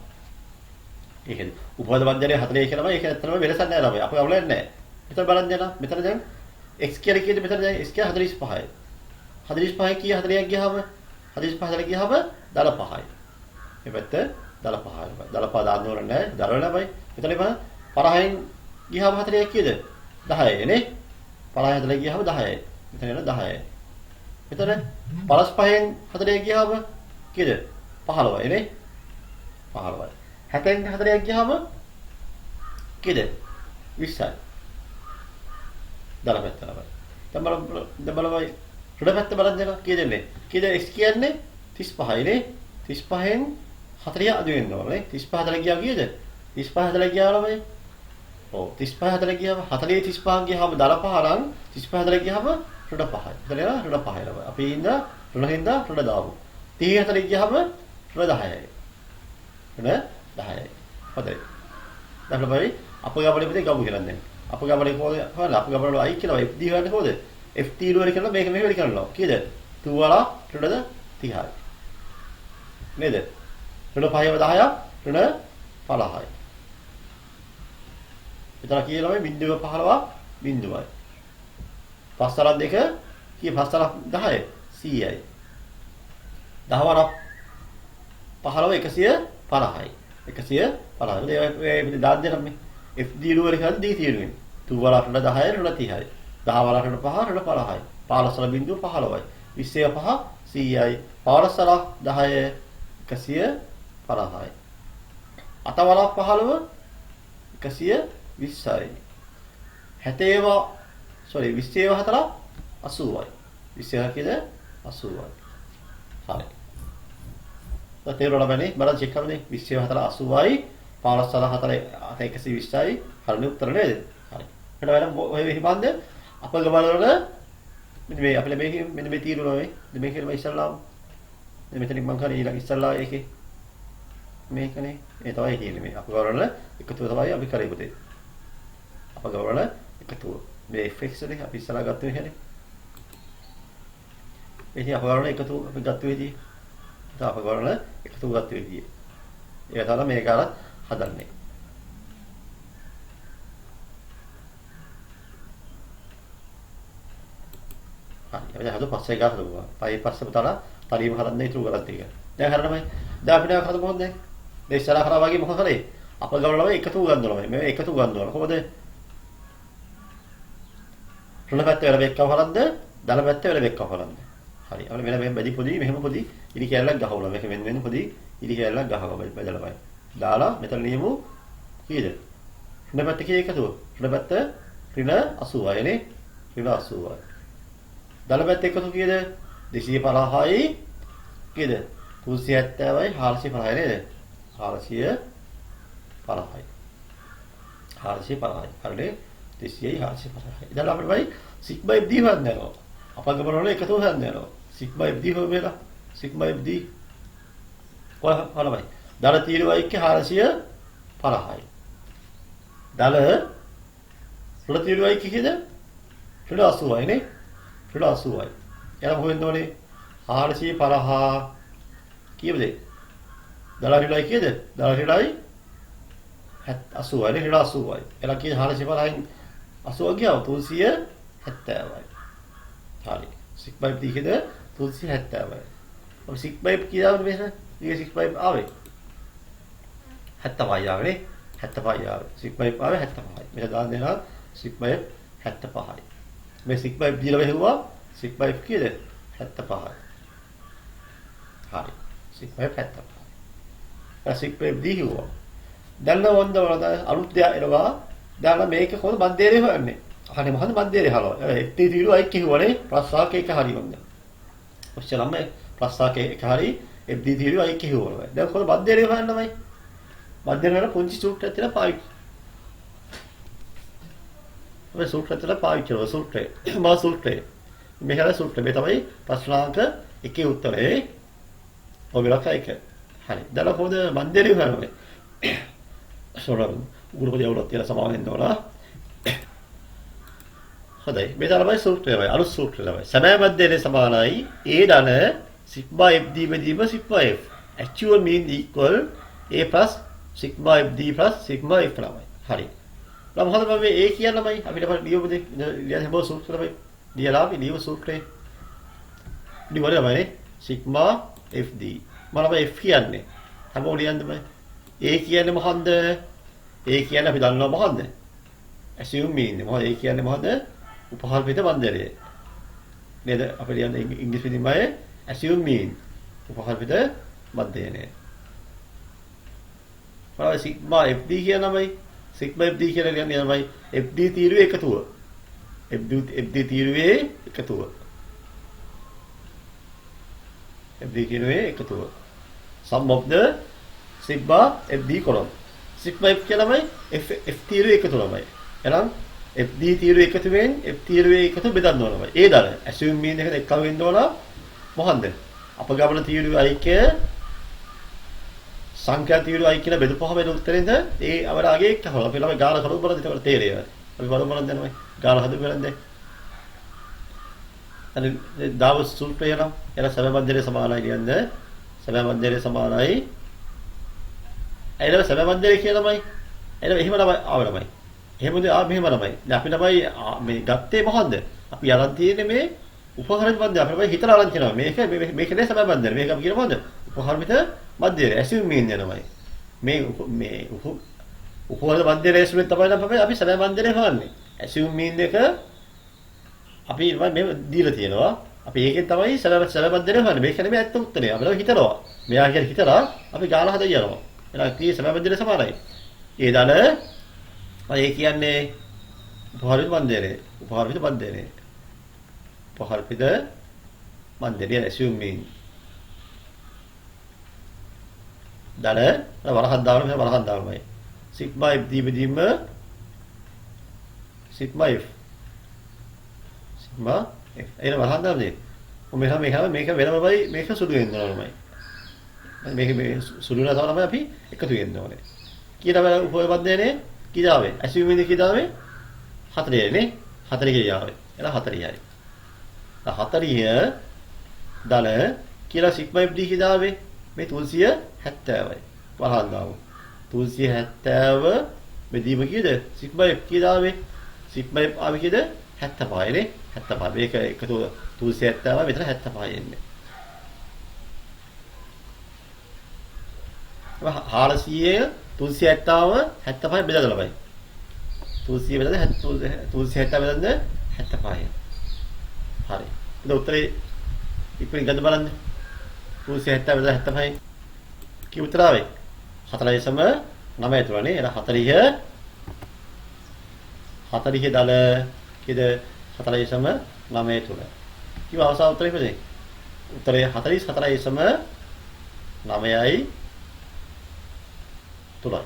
S1: ඒකද උපවාද බන්දරේ 40 කියලාමයි ඒක ඇත්තටම වෙනසක් නැහැ ළමයි. අපේ අවුල නැහැ. මෙතන බලන්න යනවා. මෙතන දැන් x කියලා කියද්දි මෙතන දැන් x කියන්නේ 45යි. 45 කිය 40ක් ගියාම 45 40 ගියාම 15යි. මේ පැත්ත 15යි. 15 දාන්න ඕන නැහැ. දරවල ළමයි. මෙතන බලන්න 50න් ගියාම 40ක් කීයද? 10යි නේ. 50 40 ගියාම 10යි. මෙතන යන 10යි. මෙතන 55න් 40 ගියාම කීයද? 15යි නේ. 15යි. 60න් 40ක් ගියාම කීයද? 20යි. දරපැත්ත ළමයි. දැන් බලමු රුඩ පැත්ත බලන්න දෙනවා කීයද එන්නේ? කීයද x කියන්නේ 35යි නේ. 35න් 40 අඩු වෙන්න ඕනේ. 35 40 ගියා කීයද? 35 40 ගියා ළමයි. ඔව් 35 40 ගියාම 40 35 ගියාම 15 රන් 35 40 ගියාම රුඩ 5යි. එතන එනවා රුඩ 5යි ළමයි. අපි ඉඳලා රුඩ හින්දා රුඩ දාමු. 30 40 ගියාම රුඩ 10යි. රුඩ 10යි. හොඳයි. දැන් අපි අපගමනේ පුතේ ගමු කියලා දැන්. අපගමනේ කොහොමද? හොයලා අපගමනේ i කියලා fd හොයන්නේ කොහොමද? ft රුවර කරලා මේක මෙහෙ වැඩි කරනවා. කීයද? 2 වල රුඩද 30යි. නේද? රුඩ 5ව 10ක් රුඩ 15යි. එතන කියලා බිඳුව 15ක් බිඳුවයි. පස්තරක් දෙක කී පස්තරක් 10යි 100යි. 10 වරක් 15 150යි. 150යි. මේ දාන්න දෙන්න මේ FD රුවර කරද්දී දී තියෙන්නේ. 2 වරක් 10යි 30යි. 10 වරක් 5 15යි. 15 බිඳුව 15යි. 20 5 100යි. 15 10 150යි. අතවරක් 15 120යි. 70 sorry 20 4 80යි. 20 කීයද 80යි. හරි. දැන් තේරුණා බෑනේ බලන්න චෙක් කරන්න 20 4 80යි 15 4 120යි හරිනේ උත්තර නේද? හරි. ඊට වැඩ ඔය හිමන්ද අපගමන වල මෙන්න මේ අපිට මෙන්න මේ තීරුණා මේ කියලා මම ඉස්සල්ලාම මෙතනින් මම කරේ ඊළඟ ඉස්සල්ලා එකේ මේකනේ ඒ තමයි කියන්නේ මේ අපගවරණ එකතුව තමයි අපි කරේ පුතේ අපගවරණ එකතුව මේ fx එකේ අපි ඉස්සලා ගත්ත විදිහනේ මේ අපගවරණ එකතුව අපි ගත්ත විදිහ ඒක අපගවරණ එකතුව ගත්ත විදිහ ඒක තමයි මේක අර හදන්නේ හරි අපි හදු පස්සේ ගා හදුවා පයි පස්සේ පුතාලා තරීම හදන්න ඉතුරු කරලා තියෙනවා දැන් හරියටමයි දැන් අපිට හදමු මොකද දැන් මේ ඉස්සරහ කරා වගේ මොකද කරේ අපගවරණ එකතුව ගන්නවා මේ එකතුව ගන්නවා කොහොමද රුණ පැත්ත වල වෙක්කව හරද්ද දල පැත්ත වල වෙක්කව හරද්ද හරි අපිට මෙන්න බැදි පොඩි මෙහෙම පොඩි ඉලි කැලලක් ගහවලා මේක වෙන පොඩි ඉලි කැලලක් ගහවලා බෙදලා බයි දාලා මෙතන නියමු කීයද රුණ පැත්ත කී එකතුව රුණ පැත්ත ඍණ 80යි නේ ඍණ 80යි දල පැත්ත එකතුව කීයද 250යි කීයද 370යි 450යි නේද 450යි 450යි හරිනේ 300යි 450යි දැන් අපිට බයි සිග්මා fd හොයන්න යනවා අපගමනවල එකතුව හොයන්න යනවා සිග්මා fd හොයලා සිග්මා fd කොහොමද දල තීරුවයි 450යි දල රුල තීරුවයි කීයද රුල 80යි නේ රුල 80යි එනම් හොයන්න ඕනේ 450 කීයද දල රුලයි කීයද දල රුලයි 80යි නේ රුල 80යි එනම් කීයද 450න් 80 ගියා 370යි හරි සිග්මා fd කීයද 370යි ඔය සිග්මා f කීයද මේක ඊගේ සිග්මා f ආවේ 75යි ආවේ 75යි ආවේ සිග්මා f ආවේ 75යි මෙතන දාන්න දෙනවා සිග්මා f 75යි මේ සිග්මා f දීලා වෙහුවා සිග්මා f කීයද 75යි හරි සිග්මා f 75යි සිග්මා f දීහුවා දැන් වන්ද වල අලුත් දෙයක් එනවා දැන් මේක කොහොමද මන්දේරේ හොයන්නේ අහන්නේ මොකද මන්දේරේ හලව FD තීරුවයි කිව්වනේ ප්‍රස්වාක එක හරි වන්ද ඔච්චරම ප්‍රස්වාක එක හරි FD තීරුවයි කිව්වනේ දැන් කොහොමද මන්දේරේ හොයන්නමයි මන්දේරේ වල පුංචි සූත්‍රයක් තියෙනවා පාවිච්චි ඔය සූත්‍රය තියෙනවා පාවිච්චි කරන සූත්‍රය මා සූත්‍රය මෙහෙර සූත්‍රය මේ තමයි ප්‍රශ්නාංක එකේ උත්තරේ ඔය විලක එක හරි දැන් කොහොමද මන්දේරේ හොයන්නේ සෝරම් ගුරුපති අවුලක් තියලා සමාවෙන්න ඕන හොඳයි මේ තමයි සූත්‍රයයි අලුත් සූත්‍රයයි සමය මැදේ සමානයි a ධන sigma fd බෙදීම sigma f actual mean equal a plus sigma fd plus sigma f තමයි හරි නම් මොකද මේ a කියන්නමයි අපිට ලියමු දෙයක් හැම සූත්‍රයයි ලියලා අපි ලියමු සූත්‍රේ ලියවලමයි sigma fd මම f කියන්නේ හැමෝම ලියන්නමයි a කියන්නේ මොකන්ද a කියන්නේ අපි දන්නවා මොකන්ද assume mean මොකද a කියන්නේ මොකද උපහල්පිත බන්දරය නේද අපි ලියන්නේ ඉංග්‍රීසි පදයමයි assume mean උපහල්පිත බන්දරය බලන්න sigma fd කියනමයි sigma fd කියලා ලියන්නේ තමයි fd තීරුවේ එකතුව fd තීරුවේ එකතුව fd තීරුවේ එකතුව sum of the sigma fd column sigma f කියනමයි f තීරුවේ එකතුව තමයි එහෙනම් fd තීරුවේ එකතුවෙන් f තීරුවේ එකතු බෙදන්න ඕනමයි ඒ දර assume mean එකට එක්කම වෙන්න ඕන මොකන්ද අපගමන තීරුවේ ඓක්‍ය සංඛ්‍යා තීරුවයි කියලා බෙදපුවම එන උත්තරෙන්ද ඒ අවරාගේ එක්ක හොල අපි ළමයි ගාන කරු බලද්දි ඒකට තේරෙනවා අපි බලමු බලන්න දැන් ගාන හදු බලන්න දැන් දාව සූත්‍රය නම් එන සමය මැදේ සමානයි කියන්නේ සමය මැදේ සමානයි එන සමය මැදේ කියලාමයි එන එහෙම තමයි ආවලමයි එහෙමද මෙහෙම තමයි දැන් අපි තමයි මේ ගත්තේ මොකද්ද අපි අරන් තියෙන්නේ මේ උපකරණ මැදේ අපි තමයි හිතලා අරන් තියෙනවා මේකනේ සමය මැදේ මේක අපි කියන මොකද්ද උපකරණිත මැදේ assume mean යනවායි මේ උපකරණ මැදේ assume තමයි අපි සමය මැදේ හොයන්නේ assume mean එක අපි මේ දීලා තියෙනවා අපි ඒකෙන් තමයි සමය මැදේ හොයන්නේ මේක නෙමෙයි ඇත්ත උත්තරේ අපි හිතනවා මෙයා කියලා හිතලා අපි ගාලා හදලා යනවා එහෙනම් කී සමය මැදේ සමානයි ඒ දන ඒ කියන්නේ උපහාරිත බන්දරේ උපහාරිත බන්දරේ උපහාරිත බන්දරේ assume mean දල වරහක් දාන්න මෙහෙම වරහක් දාන්නමයි sigma f දීම sigma f sigma එන වරහන්දානේ. මේක වෙනමයි මේක සුදු වෙන්න ඕනමයි. මේක සුදු නැතව තමයි අපි එකතු වෙන්න ඕනේ. කියලා උපයවද්දේනේ කිදාවේ. ඇසියුමින් කිදාවේ 4 නේ. 4 කියාවේ. එන 40යි. 40 දල කියලා සිග්මා FD කිදාවේ මේ 370යි. වරහන්දාව. 370 මෙදීම කීයද? Sigma F කිදාවේ. සිග්මා F ආවේ කීයද? 75 නේ. 75. මේක එකතු 370 මෙතන 75 එන්නේ. 400 370 75 බෙදලා ලබයි. 300 බෙදලා 370 බෙදන්න 75. හරි. ඒක උත්තරේ ඉක්මනින් ගන්න බලන්න. 370 බෙදලා 75 කී උත්තර ආවේ? 4.9 තුනනේ. එන 40 දල කීද 4.9 තුන. කිව්ව අවසාන උත්තරේ කොහෙද? උත්තරේ 44.9යි තුනයි.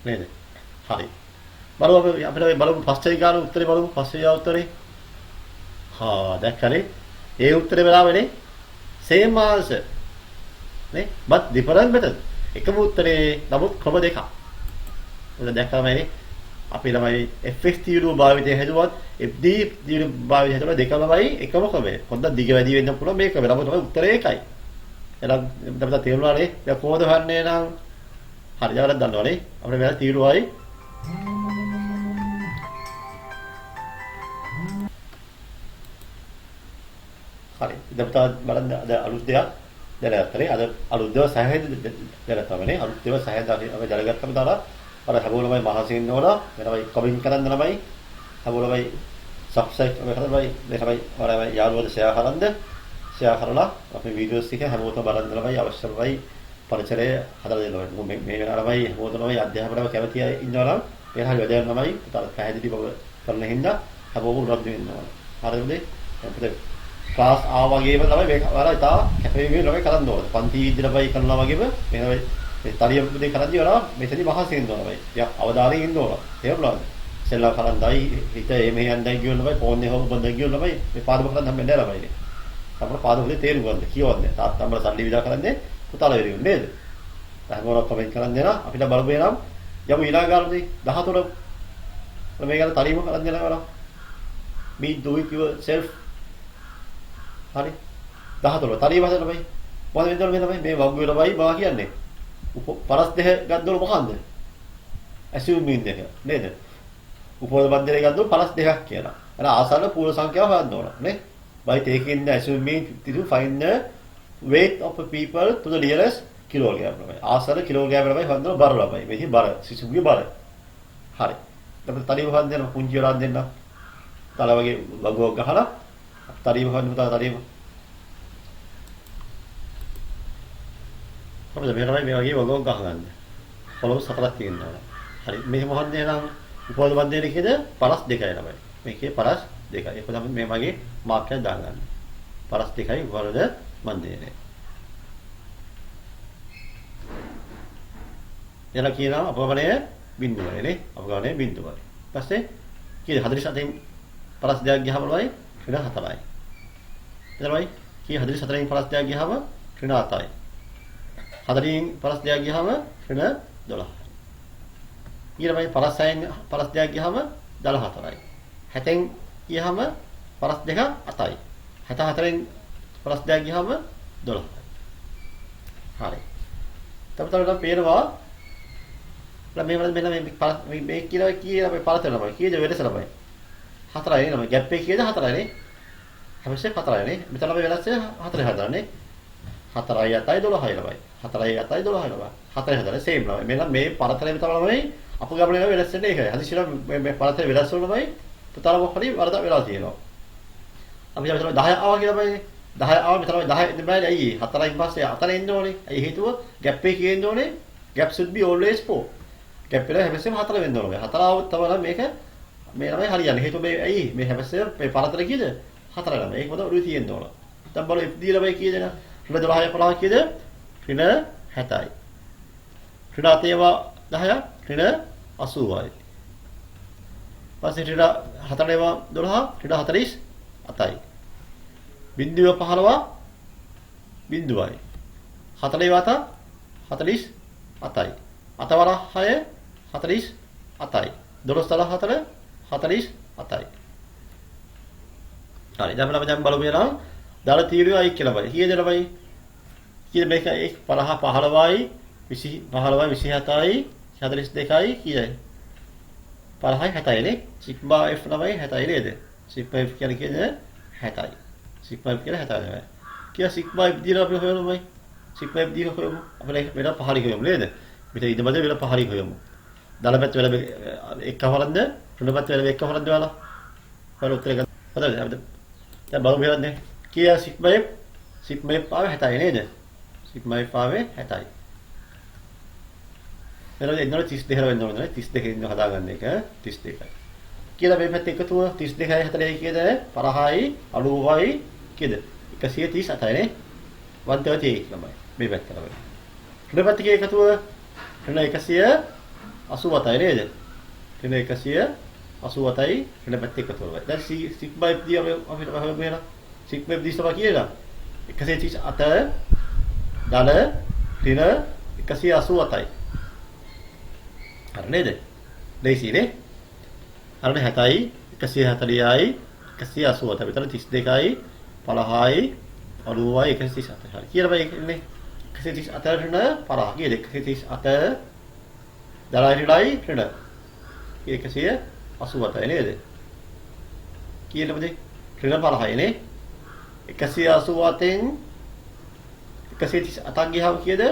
S1: නේද? හරි. බලමු අපිට බලමු පස්සේ ගාන උත්තරේ බලමු පස්සේ උත්තරේ. දැක්කනේ? ඒ උත්තරේ වෙලාවනේ same answer. නේ? but different method. එකම උත්තරේ නමුත් ක්‍රම දෙකක්. ඔන්න දැක්කමනේ අපි ළමයි fx තීරුව භාවිතය හැදුවත් fd තීරුව භාවිතය හැදුවත් දෙකම ළමයි එකම ක්‍රමය. පොඩ්ඩක් දිග වැඩි වෙන්න පුළුවන් මේක වෙනම තමයි උත්තරේ එකයි. එහෙනම් අපිට තේරුණානේ දැන් කොහොමද හන්නේ නම් හරි යාළුවා දන්නවනේ අපිට වෙන තීරුවයි හරි දැන් බලන්න අද අලුත් දෙයක් දැනගත්තානේ අද අලුත් දේවල් සෑහෙන දැනගත්තාමනේ අලුත් දේවල් සෑහෙන අපි දැනගත්තම දාලා අර හැමෝලමයි මහසි ඉන්න ඕන වෙනමයි කමින් කරන්න ළමයි හැමෝලමයි සබ්ස්ක්‍රයිබ් කරලා මේ තමයි ඔයාලා යාළුවෝ ෂෙයා කරන්න ෂෙයා කරලා අපේ වීඩියෝස් ටික හැමෝටම බලන්න ළමයි අවශ්‍යමයි පරිසරය හදලා දෙන්න ඕනේ මේ වෙන ළමයි හැමෝටමයි අධ්‍යාපනය කැමති අය ඉන්නවා නම් ඒ හරිය වැඩ යන ළමයි පුතාලා පැහැදිලි බව කරන හින්දා හැමෝම උනත් වෙන්න ඕන හරිද අපිට ක්ලාස් ආවගේම තමයි මේක ඔයාලා ඉතා කැපවීමෙන් ළමයි කරන්න ඕනේ පන්ති ඉදිරියටයි කරනවා වගේම මේ තරිය දෙක කරද්දී ඔයාලා මෙතනදි මහසි ඉන්න ඕනේ ටිකක් අවධානයෙන් ඉන්න ඕන තේරුණාද සෙල්ලා කරන්දයි හිත එමෙ යන්නයි කියනවා ළමයි ෆෝන් එක හොබඳ කියනවා ළමයි මේ පාඩම කරන් හැම වෙලාවෙම ළමයි අපේ පාඩමේ තේරුම් ගන්න කියවන්නේ තාත්තා අපේ සල්ලි විදා කරන්නේ පුතාලා වෙරියු නේද හැමෝම කමෙන්ට් කරන් දෙනවා අපිට බලපු එනම් යමු ඊළඟ කාලේ 14 මේ ගැන තරීම කරන් දෙනවා me do it yourself හරි 14 තරීම හදන්න බයි මොකද වෙනවද මේ වග්ගු වෙලා බයි බා කියන්නේ පරස් දෙක ගන්නවල මොකන්ද assume දෙක නේද උපෝද බද්දේ ගන්නවල පරස් දෙකක් කියලා අර ආසන්න පූර්ව සංඛ්‍යාව හොයන්න ඕන නේ by taking the assuming to find the weight of a people to the nearest kilogram ළමයි ආසන්න කිලෝග්‍රෑම් ළමයි හොයන්න බර ළමයි මේකේ බර සිසුගේ බර හරි දැන් තලිය හොයන්න දෙන්න පුංචි වරන් දෙන්න තල වගේ වගුවක් ගහලා තලිය හොයන්න පුතා තලිය අපිට මේ වගේ වගුවක් ගහගන්න පොළොව සතරක් තියෙනවා හරි මේ මොහොතේ නම් උපෝද බද්දේ කීයද පරස් දෙකයි ළමයි මේකේ පරස් දෙකයි ඒක තමයි මේ වගේ මාක් එකක් දාගන්න පරස් දෙකයි උපෝද බද්දේ එන කියනවා අපගමනය බිඳුවයි නේ අපගමනය බිඳුවයි ඊපස්සේ කීයද 47න් පරස් දෙකක් ගියාම ළමයි ඍණ 4යි එතනයි කී 44න් පරස් දෙකක් ගියාම ඍණ 7යි 4න් පරස් දෙකක් ගියාම ඍණ 12යි ඊළඟට පරස් 6න් පරස් දෙකක් ගියාම 14යි 7න් ගියාම පරස් දෙකක් 8යි 74න් පරස් දෙකක් ගියාම 12යි හරි තවතවට පේනවා මේ කියලා කීයද අපි පරතර ළමයි කීයද වෙනස ළමයි 4යි ළමයි ગેප් එක කීයද 4යි නේ හැමසේ 4යි නේ මෙතන අපි වෙනස් 4යි හදන්නේ 4යි 8යි 12යි ළමයි 4යි 8යි 12යි ළමයි 4යි හදන්නේ සේම් ළමයි මෙන්න මේ පරතරේ විතර ළමයි අප ගමනේ වෙනස් වෙන්නේ ඒකයි හදිසියල මේ පරතරේ වෙනස් වුණ ළමයි පුතාලා මොකද වරද වෙලා තියෙනවා අපි හිතමු 10 ආවා කියලා බයි 10 ආවා මෙතන 10 ඉඳලා ඇයි 4යින් පස්සේ 4 එන්න ඕනේ ඇයි හේතුව ગેප් එකේ කියන්න ඕනේ gap should be always 4 gap එක හැමසෙම 4 වෙන්න ඕනේ 4 આવොත් තමයි මේක මේ ළමයි හරියන්නේ හේතුව මේ ඇයි මේ හැමසෙම මේ පරතර කීයද 4 ළමයි ඒක මොකද ඔළුවේ තියෙන්න ඕන දැන් බලමු FD ළමයි කීයද න 12 15 කීයද ඍණ 70යි ඍණ 7 10 ඍණ 80යි පස්සේ ඍණ 4 12 ඍණ 47යි. බිඳුව 15 බිඳුවයි. 40 වත 47යි. අතවර 6 48යි. 12 තල 4 47යි. හරි. දැන් අපි බලමු එහෙනම් දාල තීරුවයි කියලා බලයි. කීයද ළමයි? කීයද මේක 50 15යි 20 15යි 27යි 42යි කීයද? 50යි 70යි නේ. සිග්මා F ළමයි 70යි නේද? සිග්මා F කියන්නේ කීයද? 70යි. සිග්මා F කියලා 70යි ළමයි. කීය සිග්මා F දිලා අපි හොයමු ළමයි. Sigma F දිලා හොයමු. අපිට වෙන පහරි හොයමු නේද? මෙතන ඉදමද වෙන පහරි හොයමු. දාල පැත්ත වෙන එක්කවරක්ද? තුන පැත්ත වෙන එක්කවරක්ද වල? වල උත්තර ගන්න. හොඳයි. අපිට දැන් බලමු බලන්න. කීය සිග්මා F? සිග්මා F ආවේ 70යි නේද? සිග්මා F ආවේ 70යි. එතකොට එන්නෝ 32 වෙන්න ඕනේ 32 ඉන්න හදාගන්න එක 32යි. කියලා මේ පැත්ත එකතුව 32යි 40යි කියද 50යි 90යි කියද 138යි නේ 138 ළමයි මේ පැත්ත ළමයි. ඊට පැත්තේ එකතුව එන්න 187යි නේද? එන්න 187යි ඊට පැත්තේ එකතුව. දැන් සිග්මා F දී අපිට මෙහෙම සිග්මා F දී තමයි කියලා 138 ඩල ඍණ 187යි. හරි නේද? දෙයිසි නේ? හරිනේ 70යි 140යි 187 විතර 32යි 50යි 90යි 137 හරි. කියලා බයි ඉන්නේ 138 න 50 කීයද 138 දරයිලයි ඍණ 187යි නේද? කීයද බදේ? ඍණ 50යි නේ? 187න් 138ක් ගියහම කීයද?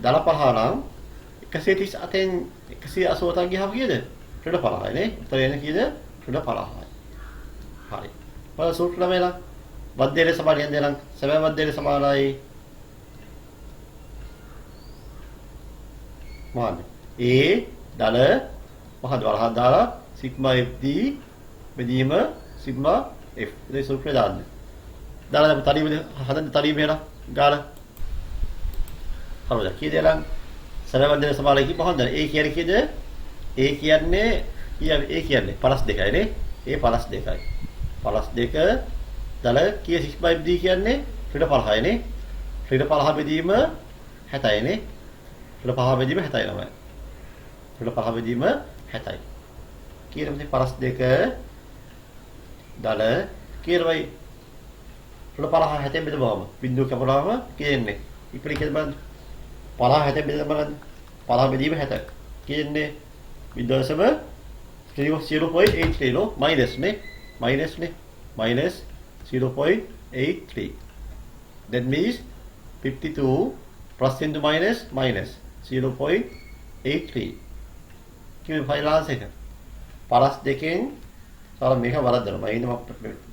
S1: දල 50 නම් 138න් 188ක් ගියහම කීයද? ඍණ 50යි නේ. උත්තර එන්නේ කීයද? ඍණ 50යි. හරි. බලන්න සූත්‍ර ළමයිලා. වද්දේට සමානියෙන් දෙනම් සැබෑ වද්දේට සමානයි. මොනවාද? A දල මහත් වරහක් දාලා සිග්මා F D බෙදීම සිග්මා F. ඒ සූත්‍රය දාන්න. දාලා තරීම හදන්න තරීම වෙලා ගාලා. හරිද? කීයද එලං? සැබෑ වද්දේට සමානයි කිව්ව හොඳයි. A කියන්නේ කීයද? A කියන්නේ A කියන්නේ 52යි නේ. A 52යි. 52 දල කීය සිග්මා F D කියන්නේ ඍණ 50යි නේ. ඍණ 50 බෙදීම 70යි නේ. ඍණ 50 බෙදීම 70යි ළමයි. ඍණ 50 බෙදීම 70යි. කීයද මේ 52 දල කීයද වයි ඍණ 50 70 බෙදවම බිඳුව කපලාම කියන්නේ ඉපරි කීයද බලන්න 50 70 බෙදලා බලන්න 50 බෙදීම 70 කියන්නේ බිඳුවසම 0.83 નો minus නේ minus 0.83 that means 52 plus into minus 0.83 කිව්වේ ෆයිලාස් එක පරස් දෙකෙන් සාර මේක වරද්දනවා මම ඉන්නේ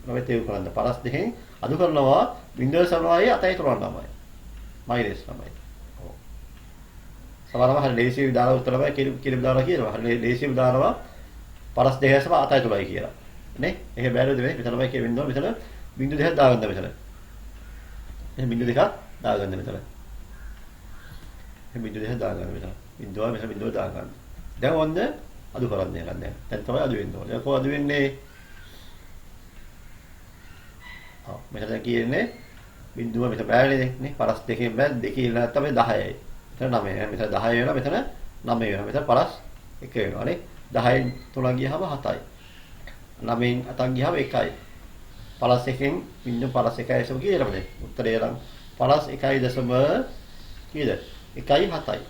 S1: මම තේරුම් කරන්න පරස් දෙකෙන් අඩු කරනවා වින්ඩෝස් සමයි අතයි තුරන්නමයි minus තමයි ඔව් සමහරව හරි ලේසි විදාන උත්තරමයි කියලා විදාන කියනවා හරි ලේසි විදානවා පරස් දෙකේ සම අතයි තුරයි කියලා නේ ඒක බැලුවද මේ මෙතනමයි කිය වින්ඩෝ මෙතන බිංදු දෙකක් දාගන්න මෙතන එහෙනම් බිංදු දෙකක් දාගන්න මෙතන එහෙනම් බිංදු දෙකක් දාගන්න මෙතන බිංදුව මෙතන බිංදුව දාගන්න දැන් ඔන්න අඩු කරන්න යනවා දැන් තමයි අඩු වෙන්න ඕනේ කොහොමද අඩු වෙන්නේ මෙතන කියන්නේ බිංදුව මෙතන බෑනේ නේ පරස් දෙකෙන් බෑ දෙකේ ඉන්න තමයි 10යි මෙතන 9යි මෙතන 10 වෙනවා මෙතන 9 වෙනවා මෙතන පරස් 1 වෙනවා නේ 10න් 3 ගියහම 7යි 9න් 8ක් ගියහම 1යි පලස් එකෙන් බිංදු පලස් 1.7 කීයද අපිට උත්තරය නම් පලස් 1.7 කීයද 1.7යි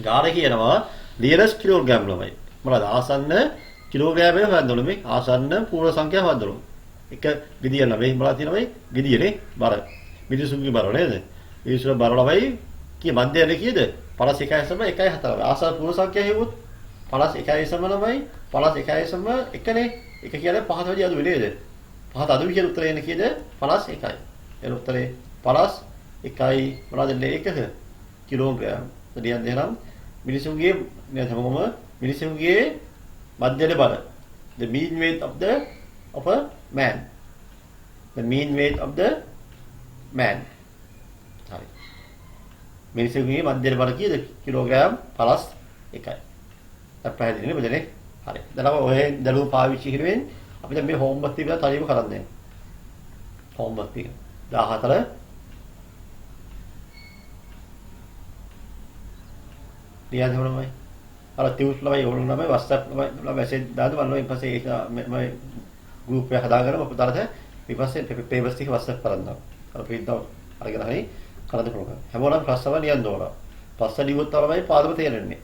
S1: ගාන කියනවා nearest kilogram ළමයි මොනවාද ආසන්න කිලෝග්‍රෑම් එක හොයන්න ඕනේ මේ ආසන්න පූර්ණ සංඛ්‍යාව හොයන්න ඕනේ එක ගෙඩිය ළමයි මොනවද තියෙනවයි ගෙඩියනේ බර මිනිසුන්ගේ බර නේද මිනිසුන්ගේ බර ළමයි කී මැදයනේ කීයද පලස් 1.7 1.4 ආසන්න පූර්ණ සංඛ්‍යාව හෙව්වොත් පලස් 1.7 ළමයි පලස් 1.7 එකනේ එක කියන්නේ පහත වැඩි අඩු නේද පහත අඩු කියන උත්තරය එන්නේ කීයද පලස් 1යි එන උත්තරේ පලස් 1යි මොනවද එන්නේ එකක කිලෝග්‍රෑම් දෙයක් දෙනම් මිනිසුන්ගේ නේදම මිනිසුන්ගේ මධ්‍යද බර the mean weight of a man the mean weight of the man හරි මිනිසුන්ගේ මධ්‍යද බර කීයද කිලෝග්‍රෑම් පලස් 1යි අපහැදිලිනේ බදනේ හරි. දැන් අපි ඔය දරුවෝ පාවිච්චි කිරුවෙන් අපි දැන් මේ හෝම්වර්ක් ටික තනියම කරන්නේ. හෝම්වර්ක් ටික 14 ලියන්න ඕනමයි. අර ටියුට් ළමයි ඕන ළමයි WhatsApp ළමයි මැසේජ් දාන්න බලනවා ඊපස්සේ ඒක මම ගෲප් එක හදාගෙන අපිට තරත ඊපස්සේ පේපර්ස් ටික WhatsApp කරනවා. අර ප්‍රින්ට් අවුට් අරගෙන හරි කරන්න පුළුවන්. හැමෝටම ප්‍රශ්නවල ලියන්න ඕන. ප්‍රශ්න ලියුවොත් තමයි පාඩම තේරෙන්නේ.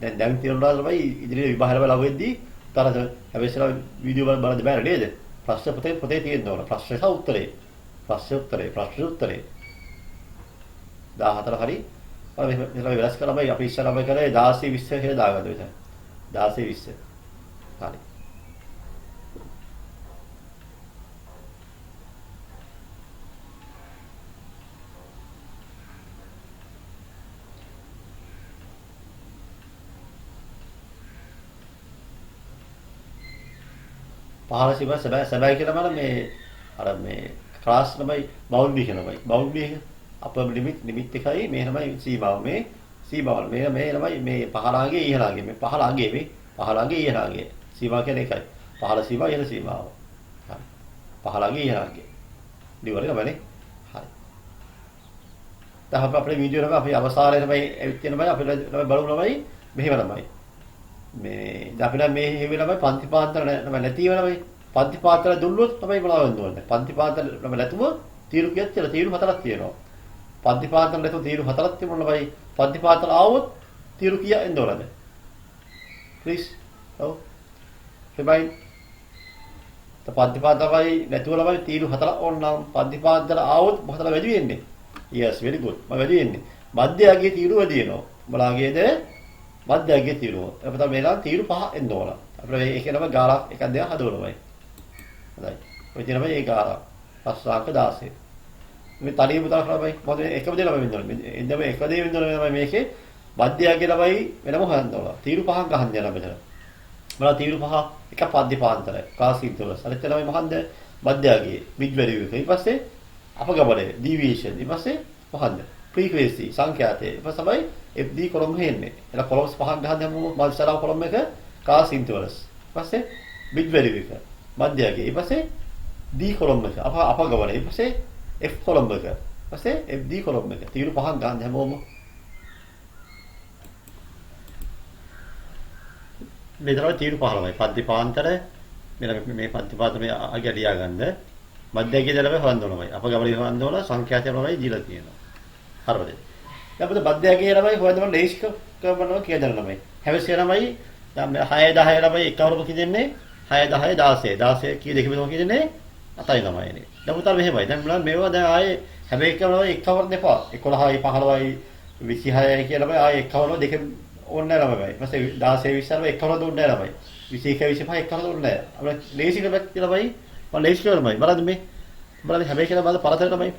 S1: දැන් තියෙනවා ළමයි ඉදිරියේ විභාගවල ලවෙද්දී තරත හැබැයි වීඩියෝ වල බලන්න බෑ නේද? ප්‍රශ්න පොතේ තියෙන්න ඕන. ප්‍රශ්න සහ උත්තරේ. ප්‍රශ්න උත්තරේ 14 හරි. අර මෙහෙම වෙනස් කරලා අපි ඉස්සරහම කරේ 16 20 කියලා දාගන්න විතර. 16 20. හරි. පහළ සිම සැබෑ කියලා මම මේ අර මේ ක්ලාස් ළමයි බවුන්ඩරි කියනවායි. බවුන්ඩරි අප ලිමිට් එකයි මේ තමයි සීමාව මේ සීමාවල් මේ ළමයි මේ පහළාගේ ඉහළාගේ මේ පහළාගේ මේ පහළාගේ ඉහළාගේ සීමාව කියන්නේ එකයි. පහළ සීමාව ඉහළ සීමාව. හරි. පහළාගේ ඉහළාගේ. දිවලේ නමනේ. හරි. දැන් අපේ වීඩියෝ එක අපි අවසානයේ තමයි ඇවිත් තියෙනමයි අපි බලමු ළමයි මෙහෙම ළමයි. මේ අපිට මේ හේවෙ ළමයි පන්ති පාන්තර නැතිව ළමයි පන්ති පාන්තර දුන්නොත් තමයි බලවෙන්න ඕනේ. පන්ති පාන්තර ළමයි නැතුව තීරු කියක් කියලා තීරු හතරක් තියෙනවා. පන්ති පාන්තර නැතුව තීරු හතරක් තිබුණා ළමයි. පන්ති පාන්තර ආවොත් තීරු කියක් එන්න ඕනද? ප්ලීස්. ඔව්. ළමයි. පන්ති පාන්තරයි නැතුව ළමයි තීරු හතරක් ඕන නම් පන්ති පාන්තර ආවොත් හතර වැඩි වෙන්නේ. yes very good. මම වැඩි වෙන්නේ. මධ්‍යයගේ තීරු වැඩි වෙනවා. බලාගේද මධ්‍යයගේ තීරුව. අපිට මේලා තීරු පහ එන්න ඕන. අපිට ඒක නම ගාලක් එකක් දෙක හදවලමයි. හොඳයි. ඔය තියෙනවා මේ ගාලක්. පස්සාක 16. මේ තනියම දාලා කරා බයි. මොකද එකම දේ ළමයි වෙන්න ඕනේ. එන්න මේ එක දේ වෙන්න ඕනේ මේකේ මධ්‍යයගේ ළමයි වෙනම හොයන්න ඕන. තීරු පහක් ගහන්න යනවා මෙතන. බලන්න තීරු පහ එක පද්‍ය පාන්තරයි. කාසින්තවල. අනිත් ළමයි මහන්ද මධ්‍යයගේ මිඩ් වැලියු එක. ඊට පස්සේ අපගමනේ ඩීවියේෂන්. ඊට පස්සේ මහන්ද frequency සංඛ්‍යාතය. ඊට පස්සේ තමයි FD කොලම් හේන්නේ. එලා කොලම්ස් පහක් ගහන්න හැමෝම මල්සලාව කොලම් එක කාසින්තවලස්. ඊට පස්සේ මිඩ් වැලියු එක. මධ්‍යයගේ. ඊට පස්සේ D කොලම් එක. අපගමනේ. ඊට පස්සේ F කොලම් එක. ඊපස්සේ FD කොලම් එක. තීරු පහක් ගන්න හැමෝම. මේ තමයි තීරු 15යි. පද්‍ය පාන්තර මේ පද්‍ය පාන්තර මේ අගය ලියා ගන්න. මධ්‍යයේ දලම හොයන්න ඕනමයි. අපගමනේ හොයන්න ඕන සංඛ්‍යාතය මොනවයි දීලා තියෙනවා. හරිද? දැන් අපිට මධ්‍යයේ ළමයි හොයන්න ලේසි කරනවා කියලා ළමයි. හැවසිය ළමයි දැන් 6 10 ළමයි එකවරම කියෙන්නේ 6 10 16 16 කී දෙක වෙනවා කියන්නේ 8යි ළමයිනේ. දැන් උතර මෙහෙමයි. දැන් මම මේවා දැන් ආයේ හැබැයි එකවරම එකවර දෙපා 11යි 15යි 26යි කියලා බයි ආයේ එකවරම දෙක ඕනේ නැහැ ළමයි. ඊපස්සේ 16 20 එකවර දුන්නේ නැහැ ළමයි. 21 25 එකවර දුන්නේ නැහැ. අපිට ලේසි කරලා කියලා බයි මම ලේසි කරමයි. බලන්න මේ බලන්න හැබැයි කියලා බලන්න පරතර තමයි.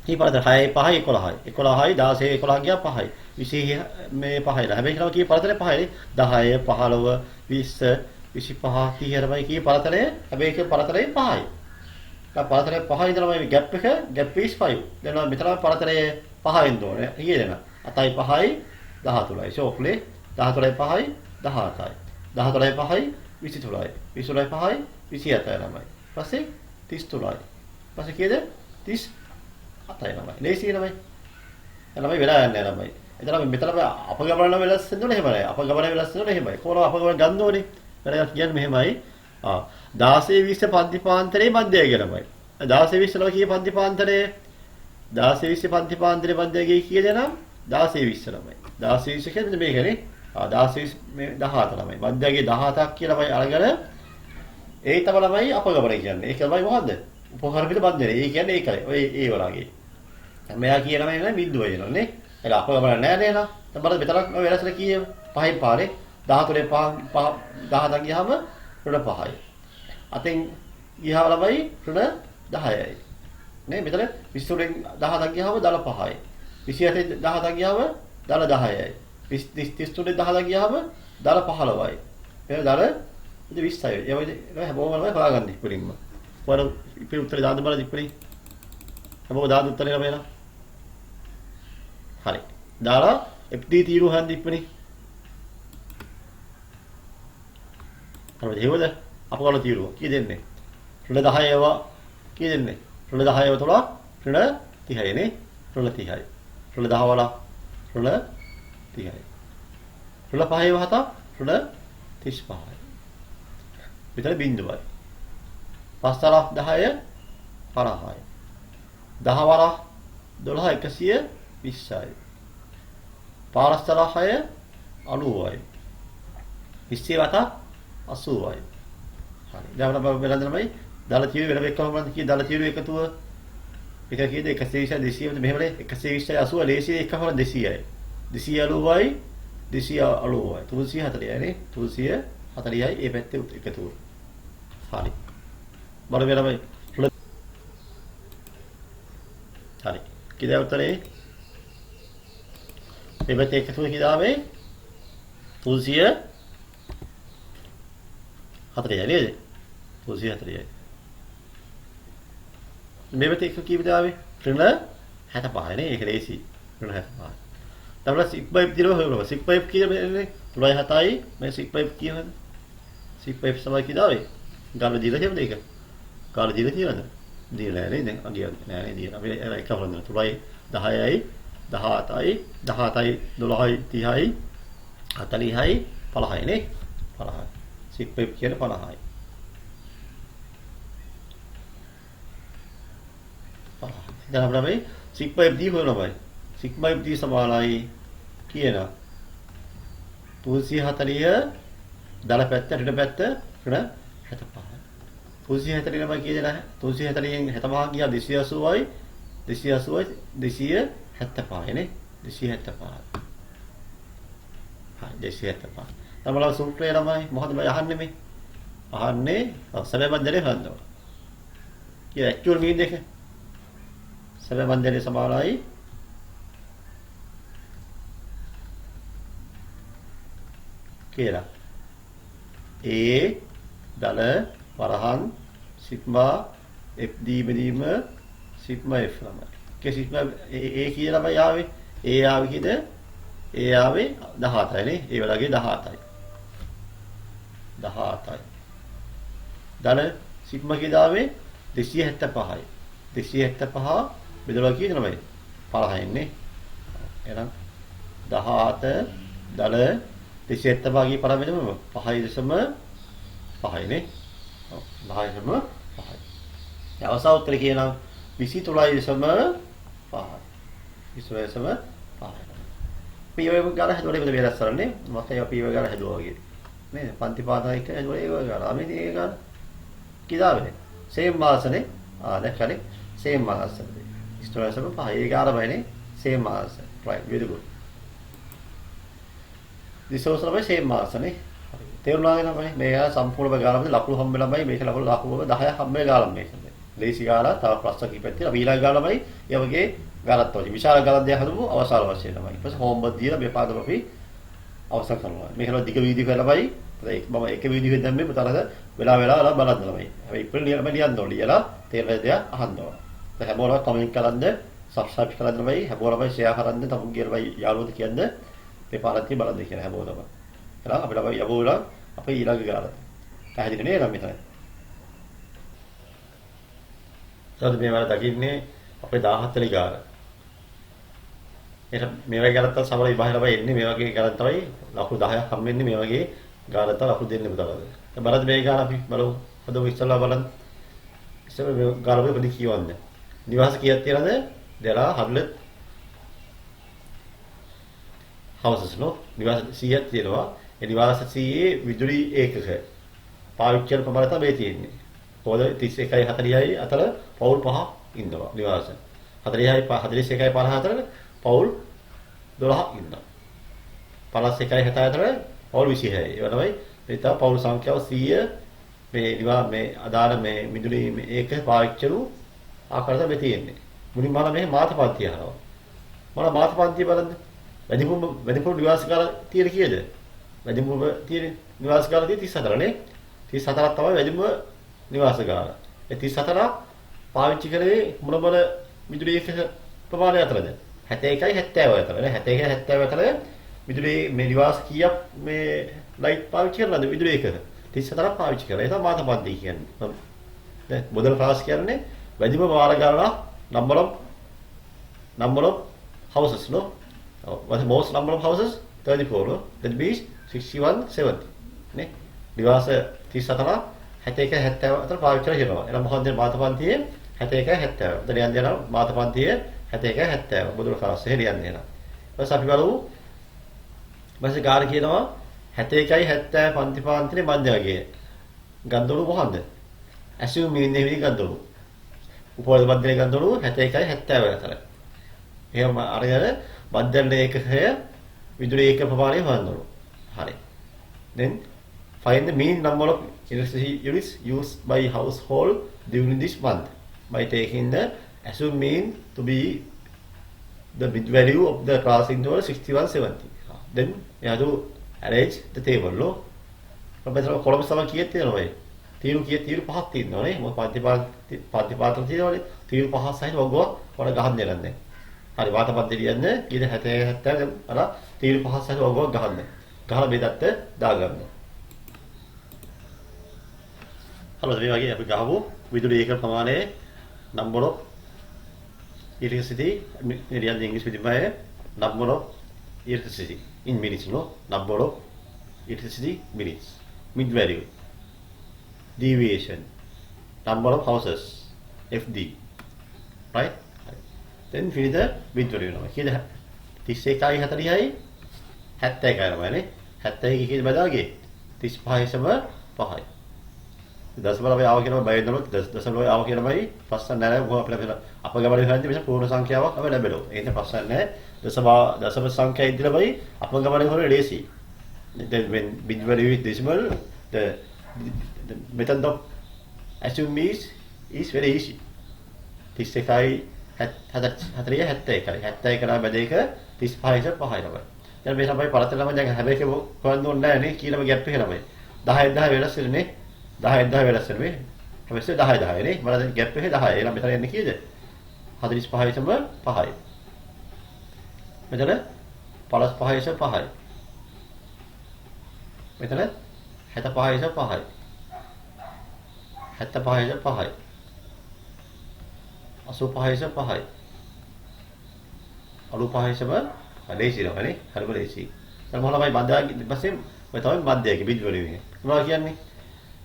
S1: මේ පරතර 6යි 5යි 11යි 11යි 16 11 ගියා 5යි 20 මේ 5යි. හැබැයි කියලා කී පරතරේ 5යි 10 15 20 25 30 ළමයි කී පරතරේ හැබැයි කී පරතරේ 5යි. දැන් පරතරේ 5යි ඉඳලා මේ ગેප් එක ગેප් is 5. දැන් මෙතන පරතරේ 5යින් දෝනේ. ඊයේ දෙන 7යි 5යි 13යි. ෂෝක්ලේ 13යි 5යි 17යි. 13යි 5යි 23යි. 23යි 5යි 27යි ළමයි. ඊපස්සේ 33යි. ඊපස්සේ කීයද? 38යි ළමයි. ලේසි ළමයි. ළමයි වෙලා යන්නේ ළමයි. එතන මෙතන අපගමන වෙලස් වෙනවනේ එහෙමයි. අපගමන වෙලස් වෙනවනේ එහෙමයි. කොහොම අපගමන ගන්න ඕනේ? වැඩක් කියන්නේ මෙහෙමයි. 16 20 පන්ති පාන්තරේ මධ්‍යය ළමයි. 16 20 ළමයි කී පන්ති පාන්තරේ 16 20 පන්ති පාන්තරේ මධ්‍යයේ කීයද නම් 16 20 ළමයි. 16 20 කියන්නේ මේකනේ. 16 මේ 17 ළමයි. මධ්‍යයේ 17ක් කියලා තමයි අරගෙන ඒ තමයි ළමයි අපගමන කියන්නේ. ඒක තමයි මොකද්ද? උපකාර පිට බන්ධනය. ඒ කියන්නේ ඒකයි. ඔය ඒ වලගේ. මෙයා කියනවා නේ බිඳුව වෙනවා නේ. ඒක අපගමන නෑ නේ නා. දැන් බලන්න මෙතනක් වෙනසට කීය? 5න් පාරේ 13 17 ගියාම රුණ 5යි. අතෙන් ගියාම ළමයි රුණ 10යි. නේ මෙතන 20 17ක් ගියාම දල 5යි. 27 17ක් ගියාම දල 10යි. 33 17ක් ගියාම දල 15යි. මේ දල 20යි. ඒ වගේ හැමෝම ළමයි හොයාගන්න ඉක්මනින්ම. වල ඉතින් උත්තර දාන්න බලන්න ඉක්මනින්. හැමෝම දාන්න උත්තරේ ළමයිලා. හරි. දාලා FD තීරු හඳ ඉක්මනින්. අර හේවද අපකල తీරුව කී දෙන්නේ ඍණ 10 ඒවා කී දෙන්නේ ඍණ 10 ඒවා 13 ඍණ 30යි නේ ඍණ 30යි ඍණ 10 වල ඍණ 30යි ඍණ 5 ඒවා 7 ඍණ 35යි විතර බිඳුවයි 5 තරහ 10 50යි 10 වර 12 120යි පාරස් තරහ 6 90යි 20 වත 80යි හරි දැන් අපිට බලන්න දල තීරු වෙන එක කොහොමද කිය දල තීරු එකතුව එක කීයද 120 200 මෙහෙමනේ 120 80 ලේසිය එක හොර 200යි 290යි 290යි 340යි නේ 340යි ඒ පැත්තේ එකතුව හරි බලන්න ළමයි හරි කිදා උත්තරේ මේ පැත්තේ එකතුව කිදාවේ 340යි නේද 340යි මේ පැත්තේ එක කීපද ආවේ ඍණ 65 නේ ඒක ලේසි ඍණ 65 තමයි සික් පයිප් දිරව හොයනවා සික් පයිප් කියන්නේ 3.7යි මේ සික් පයිප් කියනද සික් පයිප් සමයි කිදාවේ ගාන දීලා තියෙනද ඒක ගාන දීලා තියෙනද දීලා නෑ දැන් අගිය නෑ නේ දීලා අපි එක හොරන්න 3.10යි 17යි 17යි 12යි 30යි 40යි 50යි නේ 50යි සික් පයිප් කියන්නේ 50යි දැන් අපිට මේ සික් පයිප් දී හොයනවා බයි සික් පයිප් දී සමානයි කියන 340 දල පැත්ත ඍණ පැත්ත ඍණ 75 340 නම කීයද නැහැ 340න් 75 ගියා 280යි 280යි 275 නේ 275 හරි 275 තමයි සූත්‍රය ළමයි මොකද මම අහන්නේ මේ අහන්නේ සැබෑ බන්දරේ හඳනවා කිය ඇක්චුවල් මීන් එක සැබෑ බන්දරේ සමානයි කියලා A දල වරහන් සිග්මා FD බෙදීම සිග්මා F ළමයි කේ සිග්මා A කියලා තමයි ආවේ A ආවේ කීයද A ආවේ 17යි නේ ඒ වලගේ 17යි 17යි දල සිග්මා කීයද ආවේ 275යි 275 බෙදලා කීයද ළමයි 50යි නේ එහෙනම් 17 දල 275 ගේ පරමෙදම 5.5යි නේ 10.5යි අවසාන උත්තරේ කියනවා 23.5 23.5 පීවය ගාන හදුවලේ මෙතන වෙනස් කරන්නේ මම ඒ පීවය ගාන හදුවා වගේ නේද පන්ති පාදා එක හදුවා ඒක ගාන මේ ඒක ගාන කිදාවේ සේම් මාසනේ දැන් කරේ සේම් මාසනේ 23.5 ඒ ගාන බයිනේ සේම් මාස right very good දිසෝසලමයි සේම් මාසනේ තේරුණාද නේද මේක සම්පූර්ණ ගානම ලකුණු හම්බෙලාමයි මේක ලකුණු 10ක් හම්බෙලා ගාලම් මේක ලේසි ගාලා තව ප්‍රශ්න කිහිපයක් තියෙනවා ඊළඟ ගාලමයි ඒ වගේ ගාලත් වගේ විශාල ගාලක් දෙයක් හදමු අවසාන වශයෙන් තමයි ඊට පස්සේ හෝම්වර්ක් දීලා මේ පාඩම අපි අවසන් කරනවා මේක හරියට දිග වීඩියෝ කරලාමයි මම එක වීඩියෝ එකක් දැම්මේ පුතාලට වෙලා බලන්න ළමයි හැබැයි ඉතින් ලියන්න ඕනේ ලියලා තේරෙන දේ අහන්න ඕන දැන් හැමෝම කමෙන්ට් කරන්න සබ්ස්ක්‍රයිබ් කරන්න ළමයි හැමෝම ෂෙයා කරන්න තමුන්ගේ ළමයි යාළුවෝට කියන්න මේ පාඩම් බලන්න කියලා හැමෝම එහෙනම් අපිට ළමයි යවුලා අපේ ඊළඟ ගාලා පැහැදිලි නේද මෙතන සාදු මේ වල දකින්නේ අපේ 17 වෙනි ගාන. එහෙනම් මේ වගේ ගානක් තමයි සමහර විභාග ළමයි එන්නේ මේ වගේ ගානක් තමයි ලකුණු 10ක් හම් වෙන්නේ මේ වගේ ගානක් තමයි ලකුණු දෙන්නේ පුතාලද. දැන් බලන්න මේ ගාන අපි බලමු. හදමු ඉස්සලා බලන්න. ඉස්සලා මේ ගාන වල පොඩි කියවන්න. නිවාස කීයක් තියනද? දෙලා 100 houses නෝ. නිවාස 100ක් තියෙනවා. ඒ නිවාස 100 විදුලි ඒකක පාවිච්චි කරන ප්‍රමාණය තමයි තියෙන්නේ. පොද 31යි 40යි අතර පවුල් 5ක් ඉන්නවා නිවාස. 40යි 41යි 50 අතර පවුල් 12ක් ඉන්නවා. 51යි 70 අතර පවුල් 26යි. ඒවා තමයි මේ තව පවුල් සංඛ්‍යාව 100 මේ අදාළ මේ විදුලි ඒක පාවිච්චි කරන ආකාරය තමයි තියෙන්නේ. මුලින්ම මේ මාතපන්ති අහනවා. මම මාතපන්ති බලන්න. වැඩිපුර නිවාස කාල තියෙන කීයද? වැඩිම තියෙන නිවාස ගාලා තියෙන්නේ 34 නේ 34ක් තමයි වැඩිම නිවාස ගාලා ඒ 34 පාවිච්චි කරේ මොන විදුලි එක ප්‍රමාණය අතරද 71යි 70 අතර නේ 71යි 70 අතර විදුලි මේ නිවාස කීයක් මේ ලයිට් පාවිච්චි කරනවද විදුලි එකක 34ක් පාවිච්චි කරලා. ඒක තමයි මාතපන්ති කියන්නේ. දැන් මොඩල් ක්ලාස් කියන්නේ වැඩිම වාර ගණන number of houses, no? What's the most number of houses? 34, no? That means 61, 70. නේ? දිවස 34 71 70 අතර පාවිච්චි කරලා කියනවා. එහෙනම් මොකක්ද මාතපන්තියේ 71 70. දැන් යන්නේ යනවා මාතපන්තියේ 71 70. මොඩල් ක්ලාස් එකේ යන්නේ යනවා. ඊපස්සේ අපි බලමු ඊපස්සේ ගාන කියනවා 71යි 70 පන්ති පාන්තිනේ මධ්‍යගයේ. ගන්දොළු කොහොමද? assume mean දෙවිලි ගන්දොළු. උපෝද මධ්‍යලේ ගන්දොළු 71යි 70 අතර. එහෙම අරගෙන මධ්‍යල ඒකකය විදුලි ඒක ප්‍රමාණය හොයන්නලු. හරි. Then find the mean number of electricity units used by household during this month by taking the assumed mean to be the mid value of the class interval 61 70. Then you have to arrange the table, no? මෙතන කොළඹ සම කීයක් තියෙනවද? තීරු කීයක් තීරු පහක් තියෙනවනේ. මොකද පන්ති පාත්‍ර තියෙනවනේ. තීරු පහ සහිත ඔගොව වල ගහන්න යනන්නේ. හරි වාතපන්ති කියන්නේ කීයද 70 70 අර තීරු පහ සහිත ඔගොව ගහන්න. ගහලා බෙදත්ත දාගන්න. හරි මේ වගේ අපි ගහමු විදුලි ඒක ප්‍රමාණය number of electricity in English with my number of electricity in minutes, no? Number of electricity minutes. Mid value. Deviation. Number of houses. FD. Right? Then fill the mid value. Here 31යි 40යි 71යි නමනේ. 71 කීයද බදාගේ? 35යි සම 5යි. දශම වල ආව කියනවා බය වෙනොත් දශම වල ආව කියනමයි ප්‍රශ්න නැහැ මොකද අපිට අපගමනේ හොයන්නේ මෙතන පූර්ණ සංඛ්‍යාවක් අපිට ලැබෙනවා. ඒක ප්‍රශ්න නැහැ. දශම සංඛ්‍යා ඉදිරියමයි අපගමනේ හොයන්නේ ලේසි. Then when mid value is decimal, the method of assume is very easy. 31යි 40යි 71යි 71 කරා බෙදේක 35යි 5යි තමයි. දැන් මේ තමයි පරතර ළම දැන් හැබැයි ඒක හොයන්න ඕනේ නැහැ නේ කීලම ගැප් එක ළමයි. 10 10 වෙනස් වෙන්නේ 10 10 වෙනස් වෙන්නේ. හැබැයි 10 10 නේ. මම දැන් ගැප් එකේ 10. එහෙනම් මෙතන යන්නේ කීයද? 45යි සම 5යි. මෙතන 55යි සම 5යි. මෙතන 75යි සම 5යි. 75යි සම 5යි. 85යි සම 5යි. 95යි සම ලේසි නෝනේ. හරිම ලේසි. දැන් මොනවායි මධ්‍යයෙන් පස්සේ ඔය තමයි මධ්‍යයේ බිඳ වලින් එක. මොනවා කියන්නේ?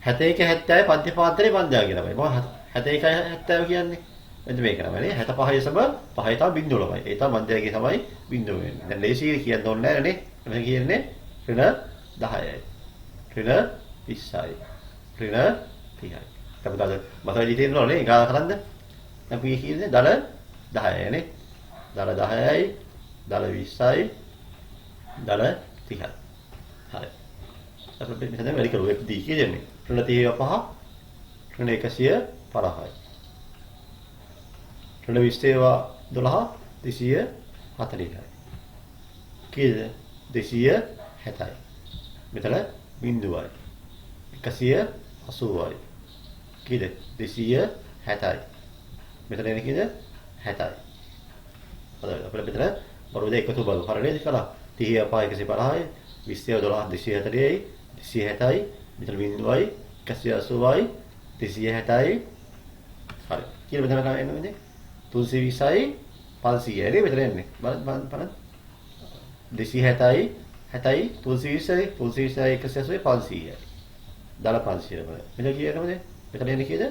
S1: 71 70 පන්ති පාත්‍රේ මධ්‍යය තමයි. මොකද 71 70 කියන්නේ. මෙන්න මේක තමයි නේ. 75යි සම 5යි තමයි බිඳුව ළමයි. ඒ තමයි මධ්‍යයේ තමයි බිඳුව වෙන්නේ. දැන් ලේසි කියන්න ඕනේ නැහැ නේ. මම කියන්නේ ඍණ 10යි. ඍණ 20යි. ඍණ 30යි. අපිට මතකයි තියෙනවනේ ගාන කරන්න. අපි කියන්නේ දල 10යි නේ. දල 10යි, දල 20යි, දල 30යි. හරි. අපි මෙතන වැඩි කරුවා FD කියන්නේ. ඍණ 35, ඍණ 150යි. ඍණ 20 ඒවා 12, 240යි. කීයද? 270යි. මෙතන බිඳුවයි. 180යි. කීයද? 260යි. මෙතන එන්නේ කීයද? 60යි. හරි අපිට මෙතන බරුද එකතු බලමු. හරි නේද කලා? 30 අපා 150යි, 20 12 240යි, 260යි, මෙතන බිඳුවයි, 180යි, 260යි. හරි. කීයද මෙතන එන්නේ? 320යි, 500යි නේ මෙතන එන්නේ. බලන්න. 260යි, 60යි, 320යි, 320යි, 180යි, 500යි. දල 500 වල. මෙතන කීයද? මෙතන එන්නේ කීයද?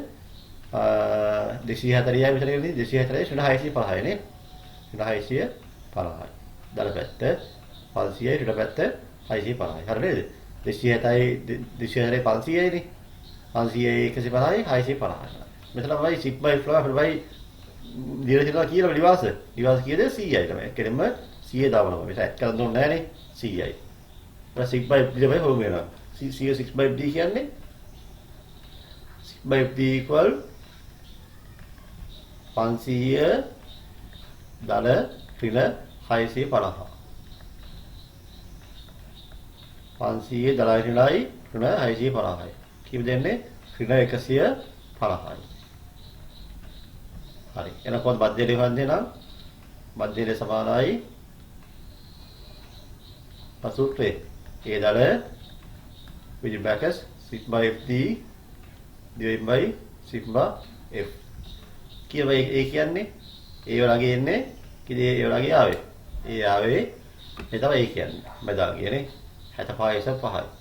S1: 240යි මෙතන එන්නේ 240යි 650යි නේ. 650යි. දල පැත්ත 500යි ඊට පැත්ත 650යි. හරි නේද? 260යි 260යි 500යි නේ. 500යි 150යි 650යි. මෙතන වයි 6/4 අපිට දිරදිනවා කියලා නිවාස. නිවාස කීයද? 100යි තමයි. කෙනෙක්ම 100 දාවනවා. මේක ඇඩ් කරන්න ඕනේ නැහැ නේ. 100යි. ඊට 6/4 හොම වෙනවා. 100 6/d කියන්නේ 6/d equal 500 දල ඍණ 650. 500 දල ඍණයි ඍණ 650යි. කීප දෙන්නේ? ඍණ 150යි. හරි. එහෙනම් කොහොමද මධ්‍යලේ හොයන්නේ නම්? මධ්‍යලේ සමානයි පසුත්‍රේ. ඒ දල with brackets sigma FD divided by sigma F. කියලා ඒ කියන්නේ ඒ වලගේ එන්නේ කිදී ඒ වලගේ ආවේ. ඒ ආවේ ඒ තමයි ඒ කියන්නේ. බදා කියන්නේ 65.5යි.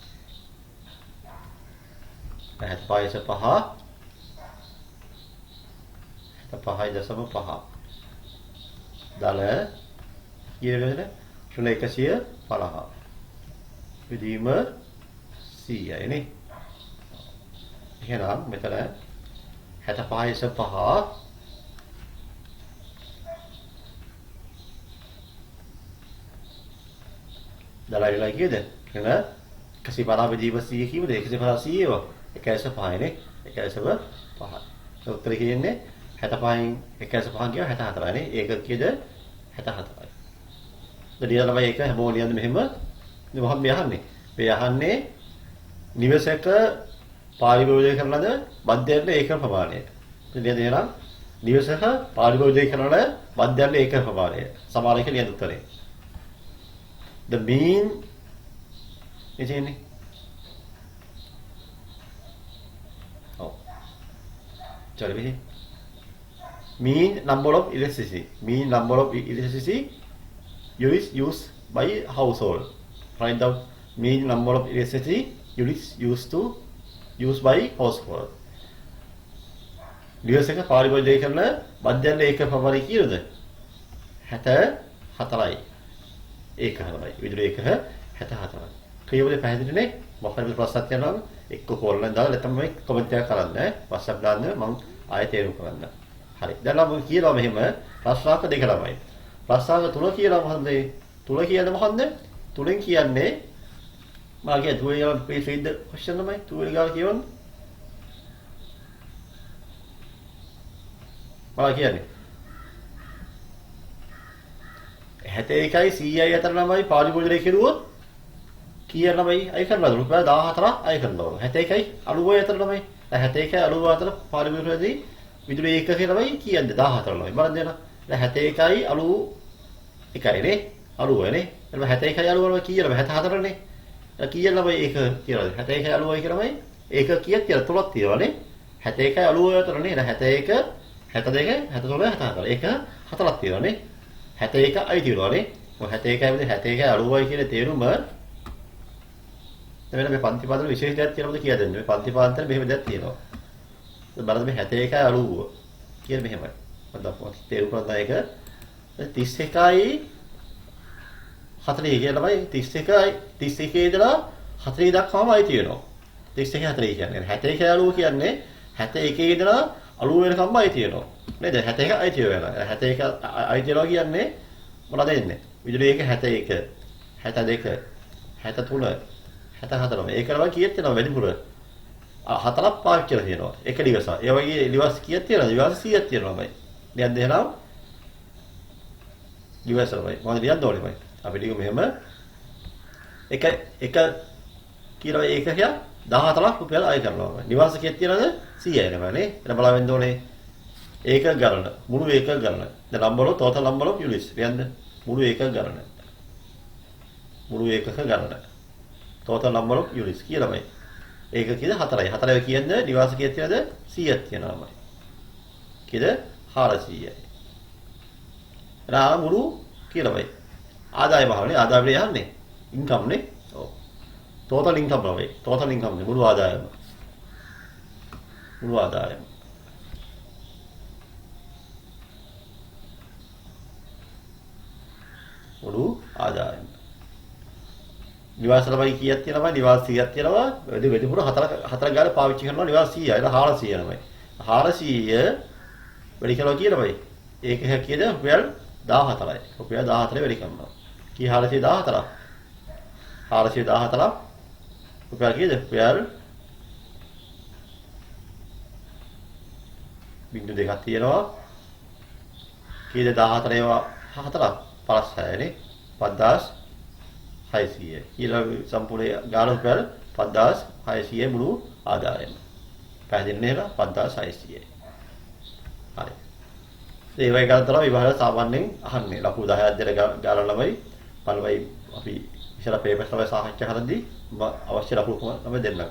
S1: 65.5 5.5 දල ඊළඟට 150 විදීම 100යි නේ. එහෙනම් මෙතන 65.5 දලයිලා කියද? එන 150 විදීම 100 කියමුද? 150 100 1.5 නේ. 1.5. උත්තරේ කියන්නේ 65න් 1.5 කියව 64යි නේ. ඒක කියද 64යි. දෙවියන් ළමයි ඒක හැමෝම ලියන්නේ මෙහෙම. මොකක්ද මේ අහන්නේ? මේ අහන්නේ නිවසක පාරිභෝජනය කරන ලද මධ්‍යන්න ඒකක ප්‍රමාණය. ඉතින් එහෙනම් නිවසක පාරිභෝජනය කරන ලද මධ්‍යන්න ඒකක ප්‍රමාණය. සමාන එක ලියන්න උත්තරේ. The mean එන්නේ. ඔව්. චරවිදි. Mean number of electricity. Mean number of electricity used by household. Find out mean number of electricity units used by household. නිවසක පාරිභෝජනය කරන මධ්‍යන්න ඒක ප්‍රමාණය කීයද? 64යි. ඒක හරයි. විදුලි ඒක 64යි. ක්‍රියාවලිය පැහැදිලිනේ? මොකක්ද ප්‍රශ්නයක් තියෙනවා නම් එක්ක කෝල් එකෙන් දාලා නැත්නම් මේ කමෙන්ට් එකක් කරන්න ඈ. WhatsApp දාන්න මම ආයෙ තේරුම් කරන්න. හරි. දැන් මම කියනවා මෙහෙම ප්‍රශ්නාර්ථ දෙක ළමයි. ප්‍රශ්නාර්ථ තුන කියලා මොකද්ද? තුන කියන්නේ මොකද්ද? තුනෙන් කියන්නේ මම කිය තුනේ ගාන please read the question ළමයි. තුනේ ගාන කියවන්න. මම කියන්නේ 61යි 100යි අතර ළමයි පාරිභෝජනය කෙරුවොත් කීය ළමයි අය කරනවද? රුපියල් 14ක් අය කරනවා. 71යි 90යි අතර ළමයි. 71යි 90 අතර පාරිභෝජනයේදී විදුලි ඒකකේ ළමයි කීයද? 14 ළමයි. බලන්න දෙන්න. 71යි 91යි නේ. 90යි නේ. එතන 71යි 90 ළමයි කීයද? 74 නේ. කීය ළමයි ඒක කියලාද? 71යි 90යි කියලාමයි ඒක කීයක් කියලා තුනක් තියෙනවානේ. 71යි 90 අතර නේ. 71 72 73 74. ඒක හතරක් තියෙනවානේ. 71 අයි තියෙනවානේ. මොකද 71යි මෙතන 71යි 90යි කියන තේරුම දැන් මේ පන්ති පාදවල විශේෂ දෙයක් තියෙනවද කියලා දෙන්න. මේ පන්ති පාන්තර මෙහෙම දෙයක් තියෙනවා. බලන්න මේ 71යි 90 කියන මෙහෙමයි. මම දක්වන තේරුම් කරලා ඒක 31යි 40 කියලා තමයි 31යි 31 ඉඳලා 40 දක්වාම අයි තියෙනවා. 31 40 කියන්නේ 71 90 කියන්නේ 71 ඉඳලා 90 වෙනකම්ම අයි තියෙනවා. නේද? 71 අයි තියෙනවා. 71 අයි තියෙනවා කියන්නේ මොනවද එන්නේ? විදුලි එක 71 72 73 64 මේක තමයි කීයක් තියෙනවද වැඩිපුර? හතරක් පාවිච්චි කරලා තියෙනවා. එක දිවස. ඒ වගේ දිවස් කීයක් තියෙනවද? දිවස් 100ක් තියෙනවා මයි. ලියන්න දෙනවා. දිවස් වලයි. මොකද ලියන්න ඕනේ මයි. අපි ටික මෙහෙම එක කියලා ඒකක 14ක් රුපියල් අය කරනවා මයි. දිවස් කීයක් තියෙනවද? 100යි නේද? එතන බලවෙන්න ඕනේ. ඒක ගණන. මුළු ඒක ගණන. දැන් number of total number of units. ලියන්න. මුළු ඒක ගණන. මුළු ඒකක ගණන. total number of units කියලාමයි. ඒක කීයද 4යි. 4යි කියන්නේ නිවාස කීයක් තියෙනවද? 100ක් තියෙනවාමයි. කීයද? 400යි. එනවා මුළු කියලාමයි. ආදායම අහන්නේ ආදායමනේ යන්නේ. ඉන්කම් නේ. ඔව්. total income තමයි. total income නේ මුළු ආදායම. මුළු ආදායම. මුළු ආදායම. නිවාස ළමයි කීයක් තියෙනවද? නිවාස 100ක් තියෙනවා. වැඩිපුර හතර ගාන පාවිච්චි කරනවා නිවාස 100යි. එතන 400 ළමයි. 400 වැඩි කරනවා කියලාමයි. ඒක කීයද? රුපියල් 14යි. රුපියල් 14 වැඩි කරනවා. කී 414ක්. 414ක් රුපියල් කීයද? රුපියල් බිංදු දෙකක් තියෙනවා. කීයද 14 ඒවා 4ක් 56 නේ. 5600 කියලා සම්පූර්ණ ගාන රුපියල් 5600 මුළු ආදායම. පැහැදිලි නේද? 5600. හරි. ඒ වගේ ගාන තමයි විභාගය සාමාන්‍යයෙන් අහන්නේ. ලකුණු 10ක් දෙන ගාන ළමයි පළවෙනි අපි ඉස්සර පේපර්ස් තමයි සාකච්ඡා කරද්දී අවශ්‍ය ලකුණු තමයි දෙන්නම්.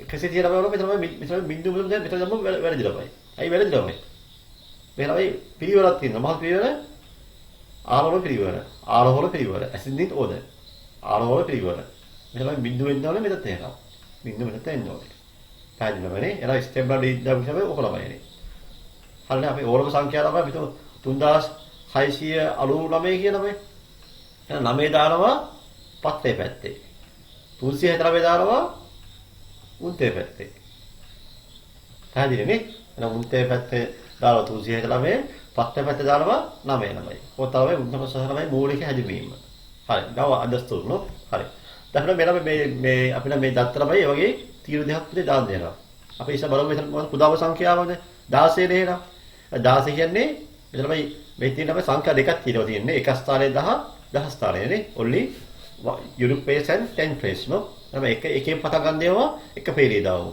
S1: 139 වල මෙතන බිඳුව මෙතන දැම්ම වැරදිලා බයි. ඇයි වැරදිලා බයි? මේ ළමයි පිළිවෙලක් තියෙනවා. මහත් පිළිවෙල ආරෝහල පිළිවෙල. ආරෝහල පිළිවෙල. ඇසින්දින් ඕද. ආරෝහල පිළිවෙල. මේ ළමයි බිඳුව වෙන්න ඕනේ මෙතන තේනවා. බිඳුව මෙතන එන්න ඕනේ. පැහැදිලිවනේ. එලා ස්ටෙප් වල දීලා තමයි ඔක ළමයිනේ. හරිනේ අපි ඕරම සංඛ්‍යා ළමයි මෙතන 3699 කියන මේ. එහෙනම් 9 දානවා පත්තේ පැත්තේ. 349 දානවා උන්තේ පැත්තේ. පැහැදිලිනේ? එහෙනම් උන්තේ පැත්තේ දාලා 349 පත්තේ පැත්තේ දානවා 9 ඔය තමයි උන්තපසහරමයි මූලික හැදීම. හරි. now understood no? හරි. දැන් මෙන්න මේ අපිට මේ දත්තරමයි ඒ වගේ තීරු දෙකක් විතර දාන්න දෙනවා. අපි ඉතින් බලමු මෙතන මොකද පුදාව සංඛ්‍යාවද 16 නේද? 16 කියන්නේ මෙතනමයි මේ තියෙන අපි සංඛ්‍යා දෙකක් තියෙන්නේ. එක ස්ථානයේ 10 10 ස්ථානයේ නේ. only unit place and 10 place no? තමයි එකෙන් පටන් ගන්න දේවා එක පේරිය දාමු.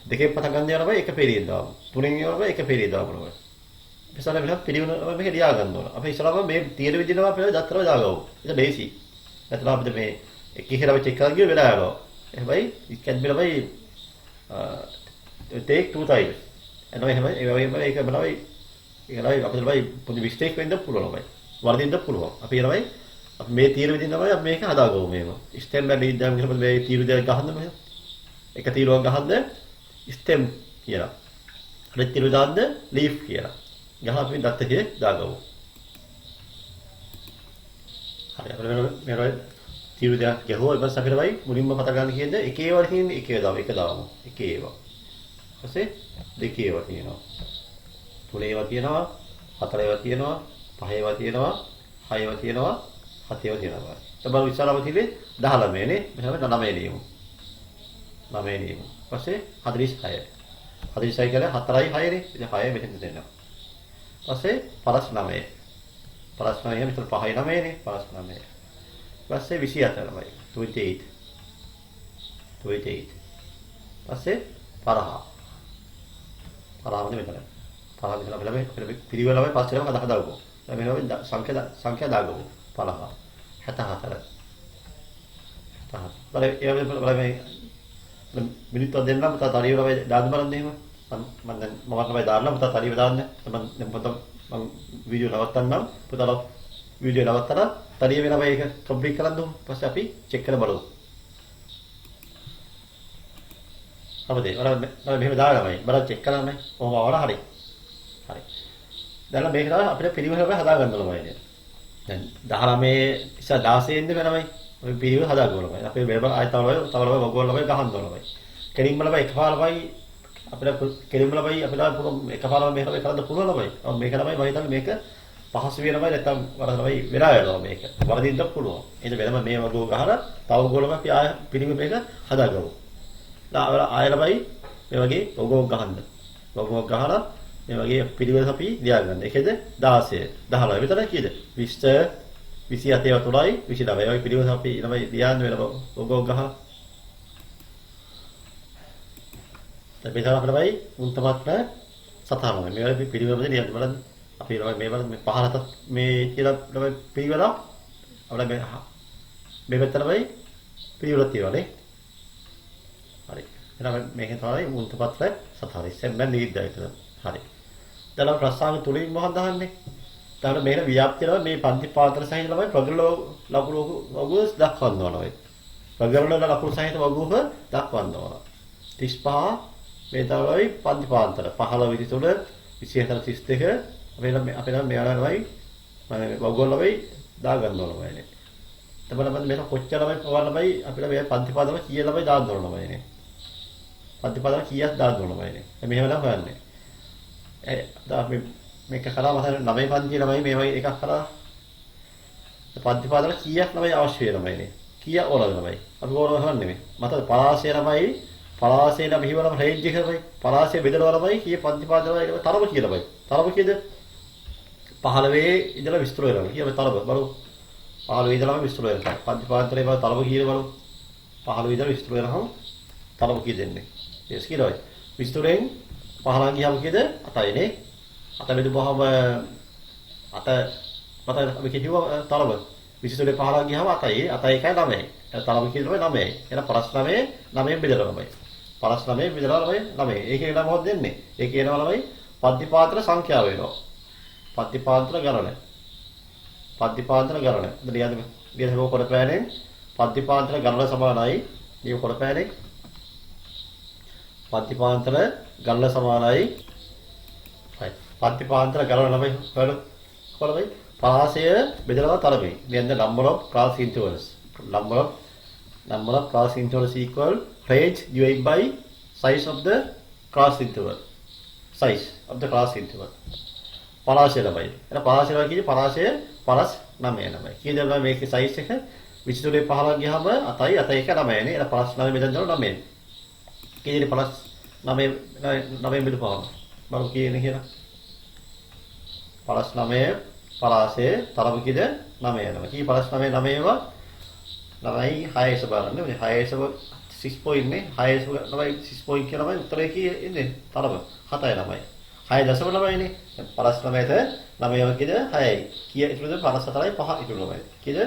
S1: දෙකෙන් පටන් ගන්න දේවා එක පේරිය දාමු. තුනෙන් ඒවා එක පේරිය දාමු. ඉතින් අපි පිළිවෙල මේක ලියා ගන්න ඕන. අපි ඉස්සරහම මේ තියෙන විදිහම අපි දත්තරව දාගමු. ඒක ලේසි. නැත්නම් අපිට මේ එක ඉහෙරව චෙක් කරලා ගිය වෙලා යනවා. එහෙමයි ඉස්කැන් බිලමයි take two times. එනවා එහෙමයි ඒ වගේම ඒක බලවයි ඒකලයි අපිට බයි පොඩි මිස්ටේක් වෙන්න පුළුවන් බයි. වරදින්න පුළුවන්. අපි එනවයි අපි මේ තීර විදිහින් තමයි අපි මේක හදාගමු මේක. ස්ටෙම් එක දීද්දාම කියලා මේ තීර දෙක ගහන්න මෙහෙම. එක තීරුවක් ගහන්න ස්ටෙම් කියලා. අනිත් තීරුව දාන්න ලීෆ් කියලා. ගහලා අපි දත්ත එකේ දාගමු. හරි අපිට මේක තීරු දෙකක් ගහුවා ඊපස්සේ අපිට බයි මුලින්ම පත ගන්න කියන්නේ එකේ ඒවා තියෙන්නේ එකේ දාමු එක දාමු. එකේ ඒවා. ඊපස්සේ දෙකේ ඒවා තියෙනවා. තුනේ ඒවා තියෙනවා, හතරේ ඒවා තියෙනවා, පහේ ඒවා තියෙනවා, හයේ ඒවා තියෙනවා, හතේ ඒවා තියෙනවා. තබල විචාරව තිබේ 19 නේ. මෙහෙම 9 ලියමු. 9 ලියමු. ඊපස්සේ 46. 46 කියලා 4යි 6 නේ. ඉතින් 6 මෙතන දෙන්නවා. ඊපස්සේ 59. 59 මෙතන 5යි 9 නේ. 59. ඊපස්සේ 24 ළමයි. 28. 28. ඊපස්සේ 50. 50 මෙතන. 50 මෙතන අපිට පිළිවෙල ළමයි පස්සේම හදාගමු. දැන් මෙන්න සංඛ්‍යා දාගමු. 50. 74. 74. බලන්න ඒ වගේ බලන්න මිනිත්තු දෙන්නම් පුතා තනියම ළමයි දාන්න බලන්න එහෙම. මම දැන් මම ළමයි දාන්නම් පුතා තනියම දාන්න. මම දැන් පුතා මම වීඩියෝ නවත්තන්නම්. පුතාලා වීඩියෝ නවත්තලා තනියම ළමයි ඒක කම්ප්ලීට් කරන් දුමු. ඊපස්සේ අපි චෙක් කරලා බලමු. අපදේ බලන්න මෙහෙම දාගමයි. බලන්න චෙක් කරන්න. කොහොම ආවද හරි. හරි. දැන් මේක තමයි අපිට පිළිවෙල හදා ගන්න ළමයි. දැන් 19 ඉස්සර 16 ඉඳන් වෙනමයි. අපි පිළිවෙල හදා ගන්න ළමයි. අපේ බේබ ආයතන වල තව ළමයි වගෝල ළමයි ගහන්න ළමයි. කෙලින්ම ළමයි එකපාරමයි අපිට කෙලින්ම ළමයි අපිට එකපාරම මේක කරන්න පුළුවන් ළමයි. මේක ළමයි මම හිතන්නේ මේක පහසු වෙනමයි නැත්තම් වරදමයි වෙලා යනවා මේක. වරදින්න පුළුවන්. එහෙනම් වෙනම මේ වගෝ ගහලා තව වගෝලම අපි ආය පිළිවෙල මේක හදාගමු. ආය ළමයි මේ වගේ වගෝ ගහන්න. වගෝ ගහලා මේ වගේ පිළිවෙල අපි ලියාගන්න. ඒකද 16 19 විතර කීයද? 20 27 තුනයි 29. ඒ වගේ පිළිවෙල අපි ළමයි ලියන්න වෙනවා. වගෝ ගහ. දැන් මේ තරම් ළමයි උන්තමත් සතහනම. මේ වගේ පිළිවෙලම ලියන්න බලන්න. අපි ළමයි මේ වගේ මේ පහලට මේ කියලා ළමයි පිළිවෙල අපිට මේ පැත්තටමයි පිළිවෙල තියෙනවානේ. හරි. එහෙනම් මේකෙන් තමයි උන්තපත්‍ර සතහන ඉස්සෙල්ලා නීද්දා විතර. හරි. දැන් ප්‍රස්තාව තුලින් මොකක්ද දාන්නේ? දැන් මේක ව්‍යාප්තියව මේ පන්ති පාත්‍ර සහිත ළමයි ප්‍රගල ලකුණු වගුව දක්වන්න ඕනේ. ප්‍රගල ලකුණු සහිත වගුව දක්වන්න ඕන. 35 මේ තමයි පන්ති පාත්‍ර 15 23 24 32 අපේ නම් මෙයාලා ළමයි වගුව ළමයි දා ගන්න ඕනේ. තමයි මේක කොච්චර ළමයි ප්‍රවාහ ළමයි අපිට මේ පන්ති පාදම කීය ළමයි දාන්න ඕන ළමයිනේ. පන්ති පාදම කීයක් දාන්න ඕන ළමයිනේ. මෙහෙම නම් හොයන්නේ. අපි මේක කරා මම 9 පන්ති ළමයි මේ වගේ එකක් කරා පන්ති පාදම කීයක් ළමයි අවශ්‍ය වෙනවයිනේ. කීයක් ඕනද ළමයි. අපි ඕනම හොයන්නේ මේ. මත පලාසය ළමයි පලාසය නම් මෙහිවලම රේන්ජ් එක ළමයි. පලාසය බෙදලා ළමයි කීය පන්ති පාද ළමයි තරම කීය ළමයි. තරම කීයද? 15 ඉඳලා විස්තර වෙනවා. කීයද තරම බලමු. 15 ඉඳලාම විස්තර වෙනවා. පන්ති පාදතරේ බල තරම කීයද බලමු. 15 ඉඳලා විස්තර වෙනහම තරම කීය දෙන්නේ. ඒක කීයද? විස්තරෙන් 15 ගියාම කීයද? 8යි නේ. 8 බෙදුවහම 8 මත අපි කිව්වා තරම 23 15 ගියාම 8යි 8 1යි 9යි. තරම කීයද 9යි. එහෙනම් පරස් 9 9ෙන් බෙදලා තමයි. 59 බෙදලා ළමයි 9. ඒකේ නම මොකක්ද දෙන්නේ? ඒකේ එනවා ළමයි පද්ධිපාන්තර සංඛ්‍යාව වෙනවා. පද්ධිපාන්තර ගණන. පද්ධිපාන්තර ගණන. එතන ලියද කොට පෑනේ පද්ධිපාන්තර ගණන සමානයි. මේ කොට පෑනේ පද්ධිපාන්තර ගණන සමානයි. right. පද්ධිපාන්තර ගණන ළමයි කොළමයි පහසය බෙදලා තරමේ. then the number of cross intervals. Number of cross intervals equal range divided by size of the cross interval. Size of the cross interval. පරාසය ළමයි. එහෙනම් පරාසය කියන්නේ පරාසය 59 ළමයි. කීයද මේකේ size එක? 23 15 ගියාම අතයි 1 9නේ. එහෙනම් 59 බෙදන්න 9. කීයද 59 9 බෙදපුවාම? බලමු කීයද කියලා. 59 පරාසය තරම කීයද? 9 ළමයි. කී 59 9 ඒවා 9 6 බලන්න. මේ 6 6 point නේ 6 6 point කියලා තමයි උත්තරේ කී ඉන්නේ. තරම 7 ළමයි. 6 දශම ළමයිනේ. 59ට 9ම කීයද? 6යි. කීය ඉතුරුද? 54යි 5 ඉතුරු ළමයි. කීයද?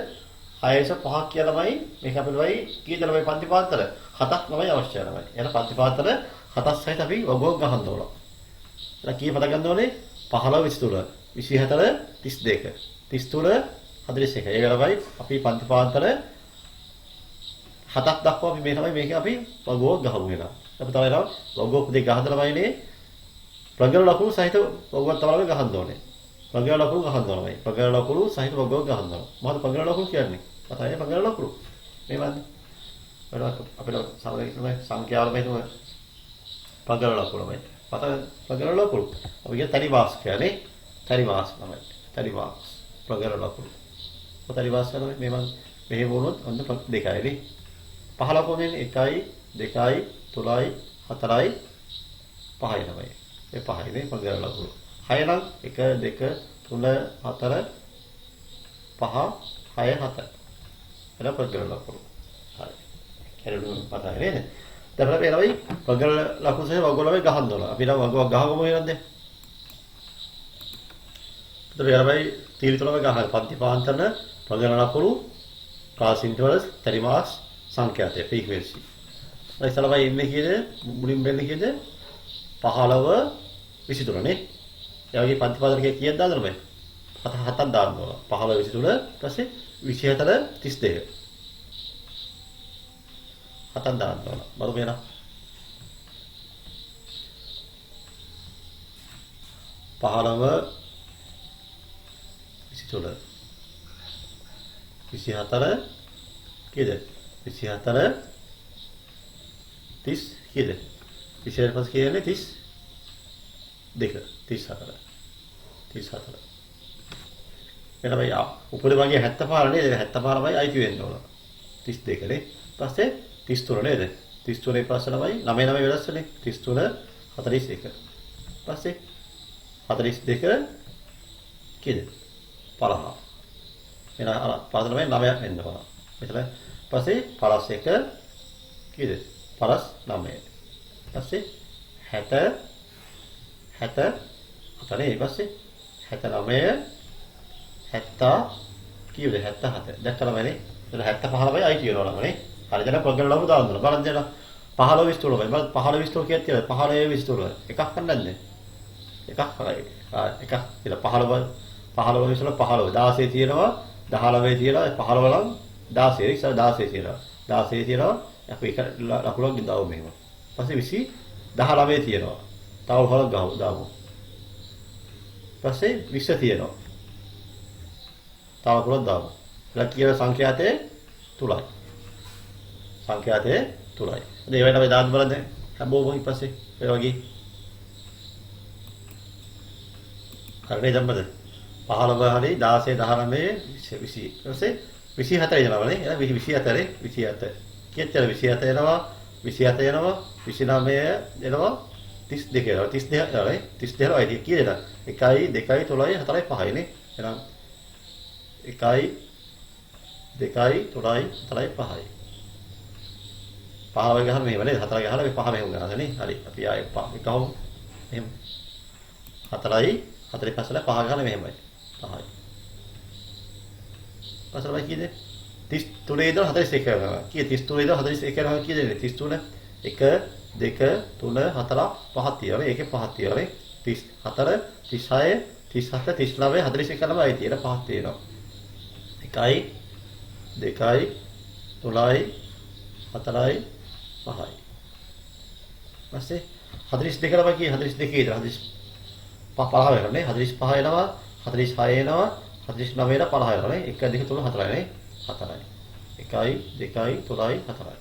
S1: 6ට 5ක් කියලා ළමයි මේක අපිට වෙයි කීයද ළමයි පන්තිපාන්තර 7ක් ළමයි අවශ්‍යයි ළමයි. එහෙනම් පන්තිපාන්තර 7ක් සහිත අපි වගුවක් ගහන්න ඕන. එහෙනම් කීය පද ගන්න ඕනේ? 15 23 24 32 33 41. ඒක ළමයි අපි පන්තිපාන්තර 7ක් දක්වා අපි මේ තමයි මේක අපි වගුවක් ගහමු වෙනවා. අපි තමයි වගුවක් දෙක ගහන ළමයිනේ ප්‍රගල ලකුණු සහිත වගුවක් තමයි ගහන්න ඕනේ. ප්‍රගල ලකුණු ගහන්න ඕනේ. ප්‍රගල ලකුණු සහිත වගුවක් ගහන්න ඕනේ. මොකද ප්‍රගල ලකුණු කියන්නේ? මතයි ප්‍රගල ලකුණු. මේ වන්ද. අපිට සමහරවිට සංඛ්‍යාවල මේ තුන ප්‍රගල ලකුණු මේ. මතයි ප්‍රගල ලකුණු. අපි කියන තනි වාස් කියන්නේ තනි වාස් තමයි. තනි වාස් ප්‍රගල ලකුණු. තනි වාස් කියන්නේ මේ මම මෙහෙම වුණොත් ඔන්න දෙකයි නේ. 15 කොනේ 1යි 2යි 3යි 4යි 5යි තමයි. ඒ 5යි නේ ප්‍රගල ලකුණු. 6 නම් 1 2 3 4 5 6 7. එන ප්‍රගල ලකුණු. හරි. කෙරුණු පතයි නේද? දැන් අපි එනවයි ප්‍රගල ලකුණු සහ වගුවලම ගහන්න ඕන. අපි නම් වගුවක් ගහගමු නේද? ඒතර යරබයි තීරි තුනම ගහන පන්තිපාන්තරන ප්‍රගල ලකුණු cross intervals තරිමාස් සංඛ්‍යාතය frequency. ඉතලවයි ඉන්නේ කීයද? මුලින් වෙන්නේ කීයද? 15 23 නේ. ඒ වගේ පන්තිපාන්තර කීයද දාන්නද බෑ? 7ක් දාන්න ඕන. 15 23 ඊපස්සේ 24 32. 7ක් දාන්න ඕන. බලමු එනවා. 15 23 24 කීයද? 24 30 කීයද? 24 පස් කියන්නේ 32 34 34 එනවා යා උඩ වගේ 70 නේද? 70යි අයිති වෙන්න ඕන. 32 නේ. ඊපස්සේ 33 නේද? 33 පස්සේ තමයි 9 9 වෙනස් වෙන්නේ. 33 41. ඊපස්සේ 42 කීයද? 50. එන අර 59 9ක් වෙන්න ඕන. මෙතන ඊපස්සේ 51 කීයද? 59. ඊපස්සේ 60 අතනේ ඊපස්සේ 69 70 කීයද? 77. දැක්කම නේ. එතන 75යි අයිති වෙනවා නම් නේ. හරි දැන් ප්‍රගල ලබු දාන්න ඕන. බලන්න දැන් 15 20 වෙයි. බලන්න 15 20 කියත් කියලා 15 20 එකක් ගන්නද? එකක් කරයි. එකක් කියලා 15 15 20 15 16 තියෙනවා 19 තියෙනවා 15 නම් 16 ඉස්සර 16 තියෙනවා 16 තියෙනවා අපි එක ලකුණක් දාමු මෙහෙම. ඊපස්සේ 20 19 තියෙනවා. තව හොලක් දාමු. ඊපස්සේ 20 තියෙනවා. තව හොලක් දාමු. එලා කියන සංඛ්‍යාතේ තුලයි. සංඛ්‍යාතේ තුලයි. ඒ වගේ තමයි දාන්න බලන්න හැමෝම ඊපස්සේ ඒ වගේ කරන්නේ දැම්මද 15 හරි 16 19 20 ඊපස්සේ 24 යනවානේ එහෙනම් 24 27 කීයද 27 එනවා 27 එනවා 29 එනවා 32 එනවා 32 හරි 32 හරි කීයද 1යි 2යි 3යි 4යි 5යි නේ එහෙනම් 1යි 2යි 3යි 4යි 5යි 5 ගහන මෙහෙම නේද 4 ගහලා මේ 5 මෙහෙම ගහනවා නේ හරි අපි ආයෙ 5 ගහමු එහෙම 4යි 4 පස්සල 5 ගහන මෙහෙමයි 5යි පස්සල කීයද 33 ඉඳලා 41 යනවා කීය 33 ඉඳලා 41 යනවා කීයද 33 1 2 3 4 5ක් තියෙනවා. ඒකේ 5ක් තියෙනවා. 34 36 37 39 41 ළමයි තියෙන 5ක් තියෙනවා. 1යි 2යි 3යි 4යි 5යි. පස්සේ 42 ළමයි කී 42 ඉදලා 45 වෙනනේ 45 එනවා 46 එනවා 49 එනවා 50 එනවා නේ 1 2 3 4යි නේ 4යි 1යි 2යි 3යි 4යි.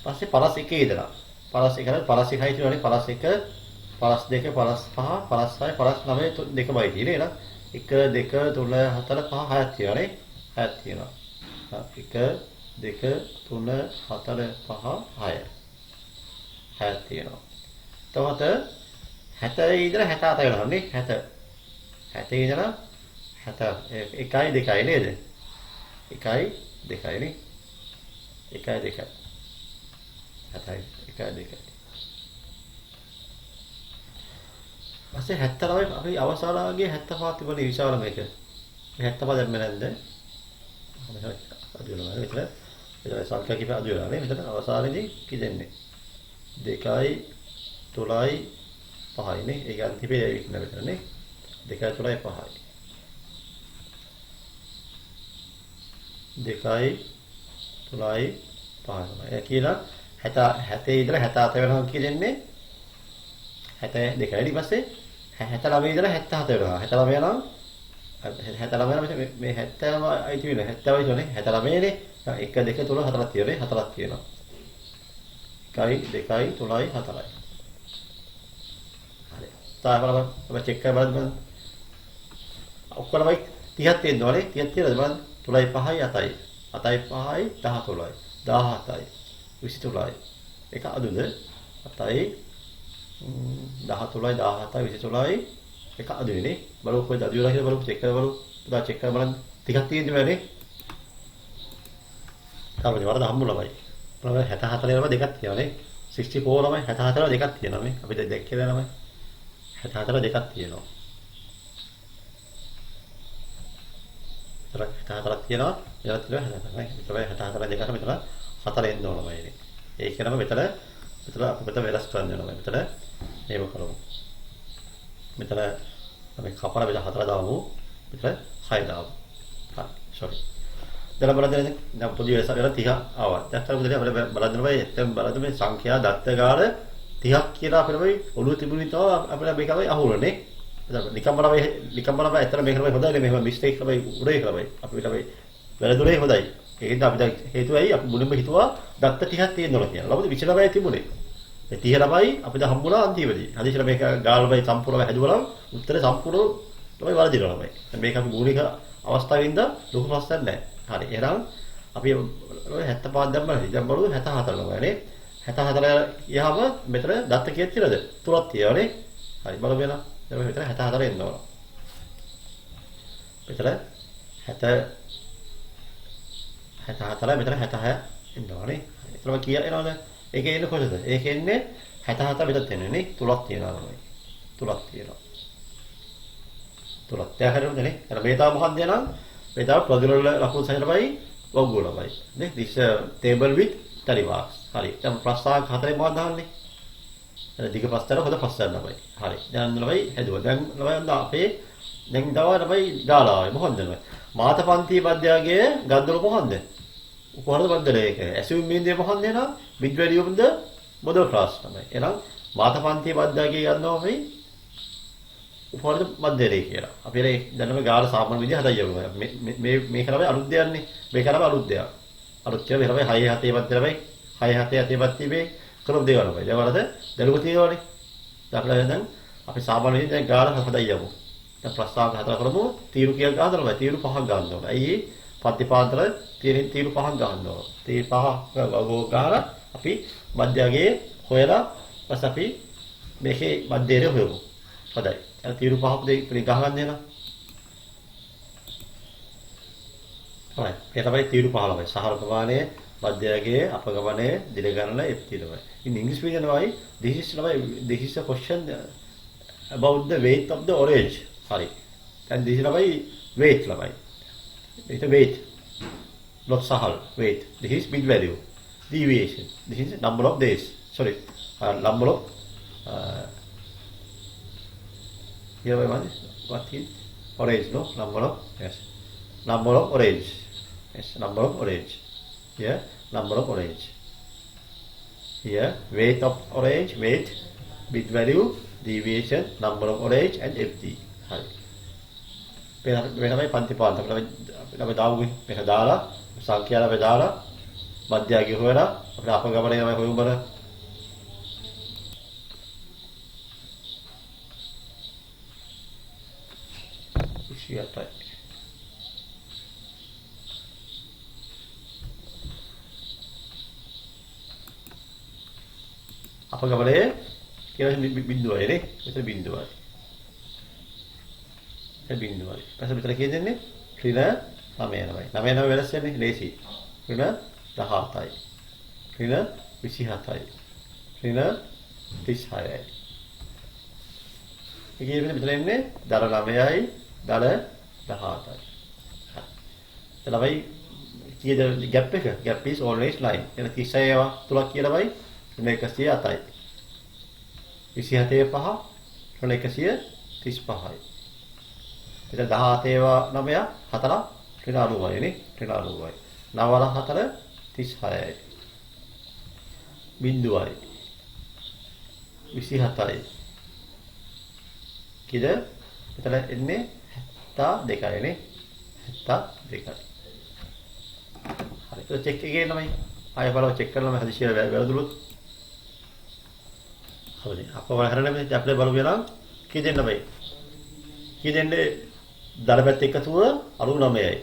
S1: පස්සේ 51 ඉදලා 51 51යි තියෙනවානේ 51 52 55 56 59 දෙකමයි තියෙන්නේ එහෙනම් 1 2 3 4 5 6ක් තියෙනවානේ 6ක් තියෙනවා 1 2 3 4 5 6 6ක් තියෙනවා. එතකොට 70 ඉඳලා 77 වෙනවා නේ 70 70 ඉඳලා 70 1යි 2යි නේද 1යි 2යි නේ 1යි 2යි 7යි 1යි 2යි. පස්සේ 70 ළමයි අපි අවසානයේ 75 තිබුණේ විශාල මේක. මේ 75 දැම්මේ නැද්ද? අද වෙනවා නේද? ඒක සංඛ්‍යා කිප අද වෙනවා නේ. මෙතන අවසානයේදී කිදෙන්නේ 2යි 3යි 5යි නේ. ඒක අන්තිමේ තිබේ මෙතන නේ. 2යි 3යි 5යි. 2යි 3යි 5යි. ඒ කියලා 70 ඉඳලා 77 වෙනකම් කියෙන්නේ 72යි. ඊට පස්සේ 79 ඉඳලා 77 වෙනවා. 79 නම් 79 නම් මේ 70 අයිති වෙනවා. 70 ඉතනේ 79 නේ. 1 2 3 4ක් තියෙන්නේ. 4ක් තියෙනවා. 1යි 2යි 3යි 4යි. හරි. තාමරම අපි චෙක් කරලා බලන්න. ඔක්කොම 30ක් තියෙනවානේ. 30ක් තියෙනවද බලන්න. 3යි 5යි 8යි. 8යි 5යි 13යි. 17යි. 23යි. ඒක අදුද? 8යි 13යි 17යි 23යි එක අදුනේ බලමු කොහෙද අදු වෙලා කියලා බලමු චෙක් කරලා බලමු පුතා චෙක් කරලා බලන්න ටිකක් තියෙන්නේ නේද තාමද වරද හම්බුණා බයි 74 ළමයි දෙකක් තියෙනවා නේ 64 ළමයි 74 දෙකක් තියෙනවා මේ අපි දැක්කේ නෑ ළමයි 74 දෙකක් තියෙනවා 74ක් තියෙනවා ඒවත් තියෙනවා 74 දෙකක් මෙතන 4 එන්න ඕන ළමයි නේ ඒක නම මෙතන අපිට වෙනස් කරන්න වෙනවා මෙතන මේව කරමු මෙතන අපි කපලා මෙතන 4 දාමු මෙතන 6 දාමු හරි sorry දැන් බලන්න දැන් පොඩි වෙනසක් වෙලා 30 ආවා දැන් තමයි අපිට බලන්න බෑ එතෙන් බලන්න මේ සංඛ්‍යා දත්ත ගාන 30ක් කියලා අපිට මේ ඔළුව තිබුණේ තව අපිට මේකමයි අහුවනේ නිකම්ම තමයි ඇත්තට මේක තමයි හොඳයි මෙහෙම මිස්ටේක් තමයි උඩේ කියලා බයි අපිට මේ වැරදුනේ හොඳයි ඒකෙන්ද අපිට හේතුවයි අපි මුලින්ම හිතුවා දත්ත 30ක් තියෙනවා කියලා. ළමද 20 ළමයි තිබුණේ. ඒ 30 ළමයි අපිට හම්බුණා අන්තිමදී. හදිසියට මේක ගාල්වයි සම්පූර්ණව හැදුවනම් උත්තරේ සම්පූර්ණ තමයි වරදිනවා ළමයි. දැන් මේක අපි මූලික අවස්ථාවෙන්ද ලොකු ප්‍රශ්නයක් නැහැ. හරි. එහෙනම් අපි 75 දැම්මම දැන් බලමු 74 ළමයි නේ. 74 යහම මෙතන දත්ත කීයක් තියෙනවද? 3ක් තියෙනවානේ. හරි බලමු එහෙනම්. දැන් මෙතන 74 එන්න ඕන. මෙතන 74 මෙතන 66 එන්නවානේ. එතනම කීයක් එනවද? ඒකේ එන්නේ කොහෙද? ඒකේ එන්නේ 67 මෙතන තියෙන්නේ නේ. 3ක් තියෙනවා තමයි. 3ක් තියෙනවා. 3ක් දැහැරුණද නේ? එතන මේ තාම මොකක්ද යනම්? මේ තාම ප්‍රතිරෝධ ලකුණු සහිතයි වගුලමයි. නේ? this table with 30 marks. හරි. දැන් ප්‍රස්තාවක හතරේ මොකක්ද දාන්නේ? එතන දිග ප්‍රස්තාවක හොඳ ප්‍රස්තාවක් තමයි. හරි. දැන් ළමයි හැදුවා. දැන් ළමයි අපේ දැන් දවල් ළමයි දාලා ආවේ මොකන්ද? මාතපන්ති පද්‍යයේ ගද්දල මොකන්ද? කොහොමද බද්දලේ ඒක? ඇසුම් බින්දේ මොකන්ද නේද? big value of the model class තමයි. එහෙනම් මාතපන්ති පද්‍යයේ ගන්නවා මේ උපවර්ග මැදලේ කියලා. අපි දැනම ගාන සාමාන්‍ය විදිහ හදයි යමු. මේ කරවේ අලුත් දෙයක් නේ. මේ කරවේ අලුත් දෙයක්. අලුත් කියලා වෙනම 6 7 පද්‍ය ළමයි 6 7 7 පද්‍ය මේ කරොත් දේවල් ළමයි. දැන් වලද දැනුම තියෙනවනේ. දැන් අපි සාමාන්‍ය විදිහ දැන් ගාන හදයි යමු. දැන් ප්‍රස්තාවක හතර කරමු තීරු කීයක් ගන්නවද? තීරු 5ක් ගන්න ඕන. ඇයි පත්තිපාන්තර තීරු 5ක් ගන්න ඕන. තීරු 5 ගාන අපි මධ්‍යගයේ හොයලා ඊපස් අපි මේකේ මධ්‍යයේ හොයමු. හොඳයි. අර තීරු 5ක් දෙක ගහගන්න එනවා. හරි. ඒ තමයි තීරු 15යි. සහල් ප්‍රමාණය මධ්‍යගයේ අපගමනයේ දිල ගණන එප්තිලමයි. In English medium why this is a question about the weight of the orange. Sorry. And this is weight ළමයි. It's a weight. Not sahal. Weight. This is big value. deviation. This is number of days. Sorry, number of here what is orange? No, number of yes, number of orange. Yes, number of orange. Here, number of orange. Here, weight of orange, weight, bit value, deviation, number of orange, and FD. වෙනමයි පන්ති පාන්ත අපිට දාමුගේ මේක දාලා සංඛ්‍යාව දාලා මධ්‍යය හොයලා අපිට අපගමනය තමයි හොයමු බර 28යි අපගමනය කියලා බිඳුවයි නේ මෙතන බිඳුවයි බිඳුවයි. ඊපස්සේ මෙතන කී දෙන්නේ? ඍණ 9යි. 9 වෙනස් වෙන්නේ ලේසි. ඍණ 17යි. ඍණ 27යි. ඍණ 36යි. ඉතින් මෙතන එන්නේ දර 9යි, දර 17යි. එතනයි කීයද ગેප් එක? gap is always line. එන 36 තුලක් කියලා බයි. ඍණ 108යි. 27 5 ඍණ 135යි. ඉතින් 17 ඒවා 9 4 ඍණ 90යි නේ ඍණ 90යි 9 4 36යි බිඳුවයි 27යි කීද මෙතන එන්නේ 72යි නේ 72යි හරි ඒක චෙක් එකේ තමයි ආයෙ බලව චෙක් කරලා මම හදිසියෙ වැරදුනොත් හරි අපව හරන්නේ අපිට බලු වෙනවා කී දෙන්න බයි කී දෙන්නේ දර පැත්ත එකතුව 99යි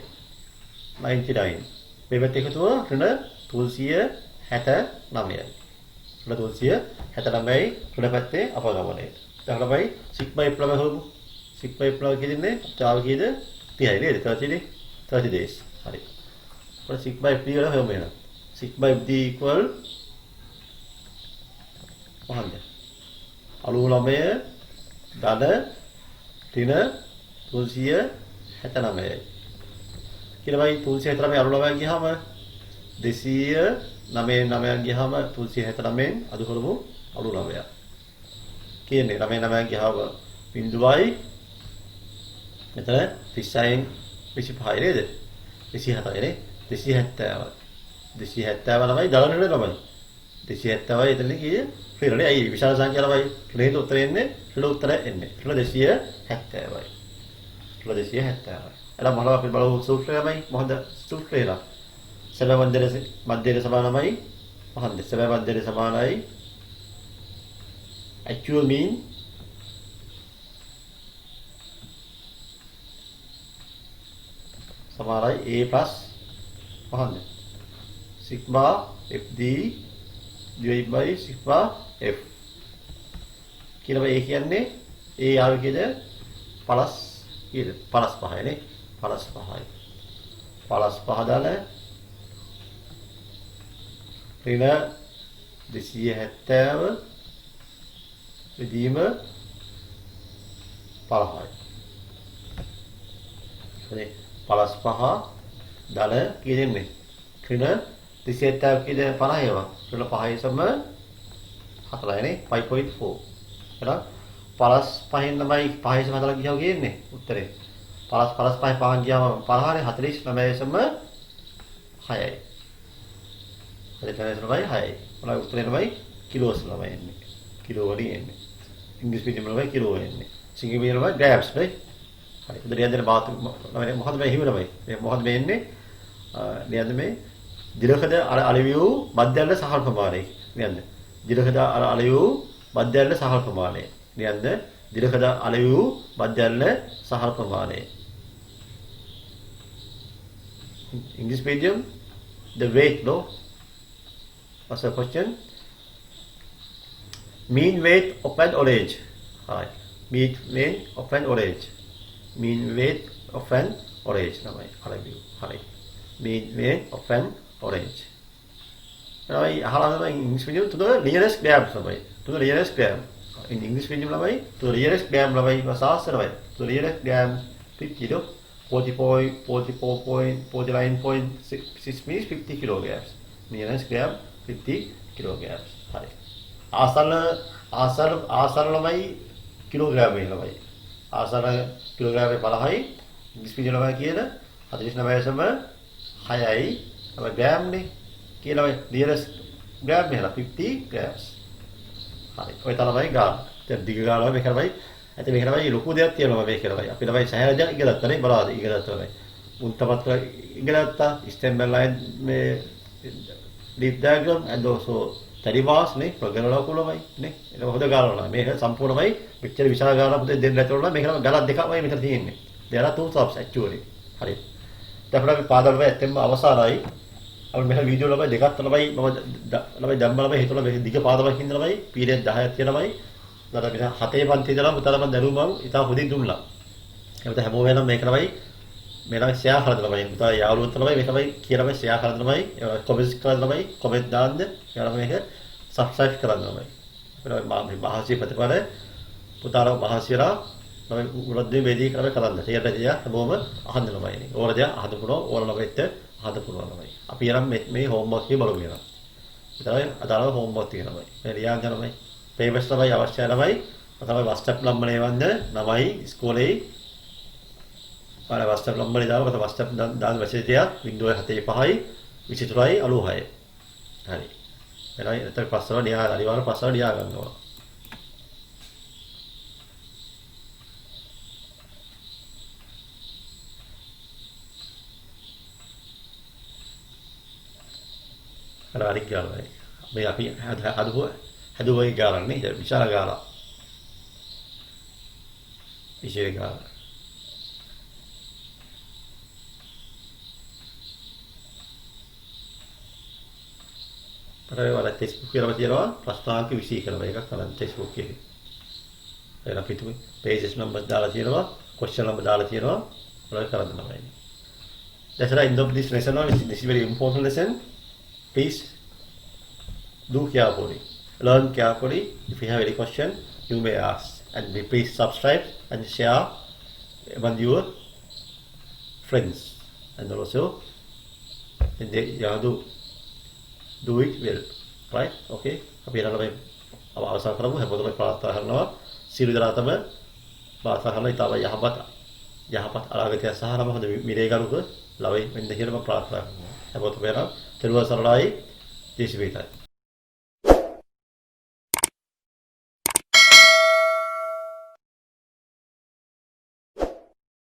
S1: 99 මේ පැත්ත එකතුව ඍණ 369යි ඍණ 369යි ඍණ පැත්තේ අපගමනය ඊට සිග්මා f ළම හොයමු සිග්මා f ළම කියන්නේ ජාව කීයද 30යි නේද 30 days හරි අපිට සිග්මා f වල හොයමු එහෙනම් සිග්මා f equal මොකක්ද 99 දඩ ඍණ 369යි කියලා බයි 369 අනුලවයක් ගියාම 209 ගියාම 379න් අඩු කරමු 99 කියන්නේ 99 ගියාම බිඳුවයි මෙතන 30න් 25යි නේද 27යි නේ 270 තමයි දලන්නේ තමයි 270යි එතන කියේ ෆිරනේ අයි විශාල සංඛ්‍යාවයි ෆිරේ උත්තරේ එන්නේ ෆිරේ උත්තරය එන්නේ ෆිරේ 270යි ප්‍රදේශය 70යි. එලා මොනවා අපි බලමු සූත්‍රයමයි මොහොත සූත්‍රේලා. සැබෑ මැදේ සමානමයි මොහොත සැබෑ මැදේ සමානයි actual mean සමානයි a මොහොත sigma fd divided by sigma f කියලා ඒ කියන්නේ a ආව කීයද plus කීයද 55යි නේ 55යි 55 දාලා ඍණ 270 විදීම 50යි හරි 55 දාල කී දෙන්නේ ඍණ 270 කීද 50 ඒවා ඍණ 5යි සම 4යි නේ 5.4 එහෙනම් පලස් 5න් තමයි 5 සම 4 ගියව කියන්නේ උත්තරේ. පලස් 5 5 ගියාම 50නේ 49 සම 6යි. හරි තමයි 6යි. මොනවා උත්තරේ තමයි කිලෝස් ළමයි එන්නේ. කිලෝ වලින් එන්නේ. ඉංග්‍රීසි මීඩියම් ළමයි කිලෝ එන්නේ. සිංහල මීඩියම් ළමයි ග්‍රෑම්ස් නේ. හරි. උදේ රියන්දේ මාත් මොකද මේ හිම ළමයි. මේ මොකද මේ එන්නේ? රියන්දේ මේ දිලකද අලවියු මධ්‍යල්ල සහල් ප්‍රමාණය. රියන්දේ. දිලකද අලවියු මධ්‍යල්ල සහල් ප්‍රමාණය. නියන්ද දිලකද අලවියු මධ්‍යල්ල සහල් ප්‍රමාණය. English medium the weight no what's the question mean weight of an orange right mean weight of an orange mean weight of an orange namai අලවියු හරි mean weight of an orange තමයි අහලා තමයි English medium to the nearest gram තමයි to the nearest gram in English medium ළමයි to the nearest gram ළමයි සාස්ත්‍ර ළමයි to the nearest gram 50 kilo 44.49.6 means 50 kilograms nearest gram 50 kilograms. හරි. ආසන ළමයි කිලෝග්‍රෑම් වෙන ළමයි. ආසන කිලෝග්‍රෑම් 50යි 20 ළමයි කියන 49.6යි. අපි ග්‍රෑම්නේ කියලා nearest ග්‍රෑම් වෙනවා 50 grams. හරි. ඔය තමයි ගාන. දැන් දිග ගානවා මේක තමයි. ඇයි මේක තමයි ලොකු දෙයක් තියෙනවා මේක තමයි. අපි තමයි සෑහෙන දෙයක් ඉගෙන ගත්තා නේ බලන්න ඉගෙන ගත්තා තමයි. උන් තමත් ඉගෙන ගත්තා stem line මේ deep diagram and also Tadivas නේ ප්‍රගණන කුලමයි නේ. ඒක හොඳ ගානනවා. මේක සම්පූර්ණමයි මෙච්චර විශාල ගානක් පුතේ දෙන්න නැතුව මේක නම් ගලක් දෙකක්මයි මෙතන තියෙන්නේ. there are two tops actually. හරි. දැන් අපි පාදවල ඇත්තෙන්ම අවසానයි. අපි මෙහෙම වීඩියෝ ළමයි දෙකක් තමයි මම ළමයි දැම්ම ළමයි හිතලා මේ දිග පාදවලක් හින්දා ළමයි පීරියඩ් 10ක් තියෙනමයි. ඊට පස්සේ 7 පන්ති ඉඳලා පුතාලා මම දැනුම ඉතාල හොඳින් දුන්නා. ඒකට හැමෝම වෙනම මේක තමයි මේලා ෂෙයා කරලා තමයි පුතා යාළුවෝ තමයි මේක තමයි කියලා මේ ෂෙයා කරලා තමයි කමෙන්ට්ස් කරලා තමයි කමෙන්ට් දාන්න යාළුවා මේක සබ්ස්ක්‍රයිබ් කරන්න තමයි. අපිට මේ මහසි ප්‍රතිපල පුතාලා මහසියලා තමයි උරද්දේ වේදී කරලා කරන්න. ඒකට තියා හැමෝම අහන්න ළමයි. ඕන දේ අහන්න පුළුවන් ඕන ළමයිට අහන්න පුළුවන් ළමයි. අපි යනම් මේ හෝම්වර්ක් එක බලමු යනවා. විතරයි අදාළ හෝම්වර්ක් තියෙනවා. මේ ලියන්න තමයි. පේපර්ස් තමයි අවශ්‍ය ළමයි. තමයි WhatsApp නම්බර එවන්න ළමයි ඉස්කෝලේ පාර WhatsApp නම්බරේ දාලා මට WhatsApp දාන මැසේජ් එකක් 075යි 23යි 96. හරි. එනයි එතන පස්සවල ලියා අනිවාර්ය පස්සවල ලියා ගන්නවා. හරි ගාලා. මේ අපි හදුවයි ගාලා නේද? විශාල ගාලා. විශේෂ ගාලා. අර වල ටෙක්ස්ට් බුක් එකේ තියෙනවා ප්‍රශ්නාංක 20 කියලා එකක් තමයි ටෙක්ස්ට් බුක් එකේ. ඒක අපිට pages number දාලා තියෙනවා, question number දාලා තියෙනවා. ඔයාලා කරන්න තමයි. That's right. In this lesson, this is very important lesson. Please do carefully, learn carefully. If you have any question, you may ask. And please subscribe and share among your friends. And also, you have to do it well. Right? Okay? අපි ඊළඟට අවසන් කරමු. හැමෝටම ප්‍රාර්ථනා කරනවා. සියලු දෙනාටම ප්‍රාර්ථනා කරනවා. ඊටම යහපත් අනාගතය සහ හොඳ මිරේගරුක ළමයි වෙන්න කියලා මම ප්‍රාර්ථනා කරනවා. හැමෝටම වෙනවා. තෙරුවන් සරණයි. ජේසුස් වෙතයි.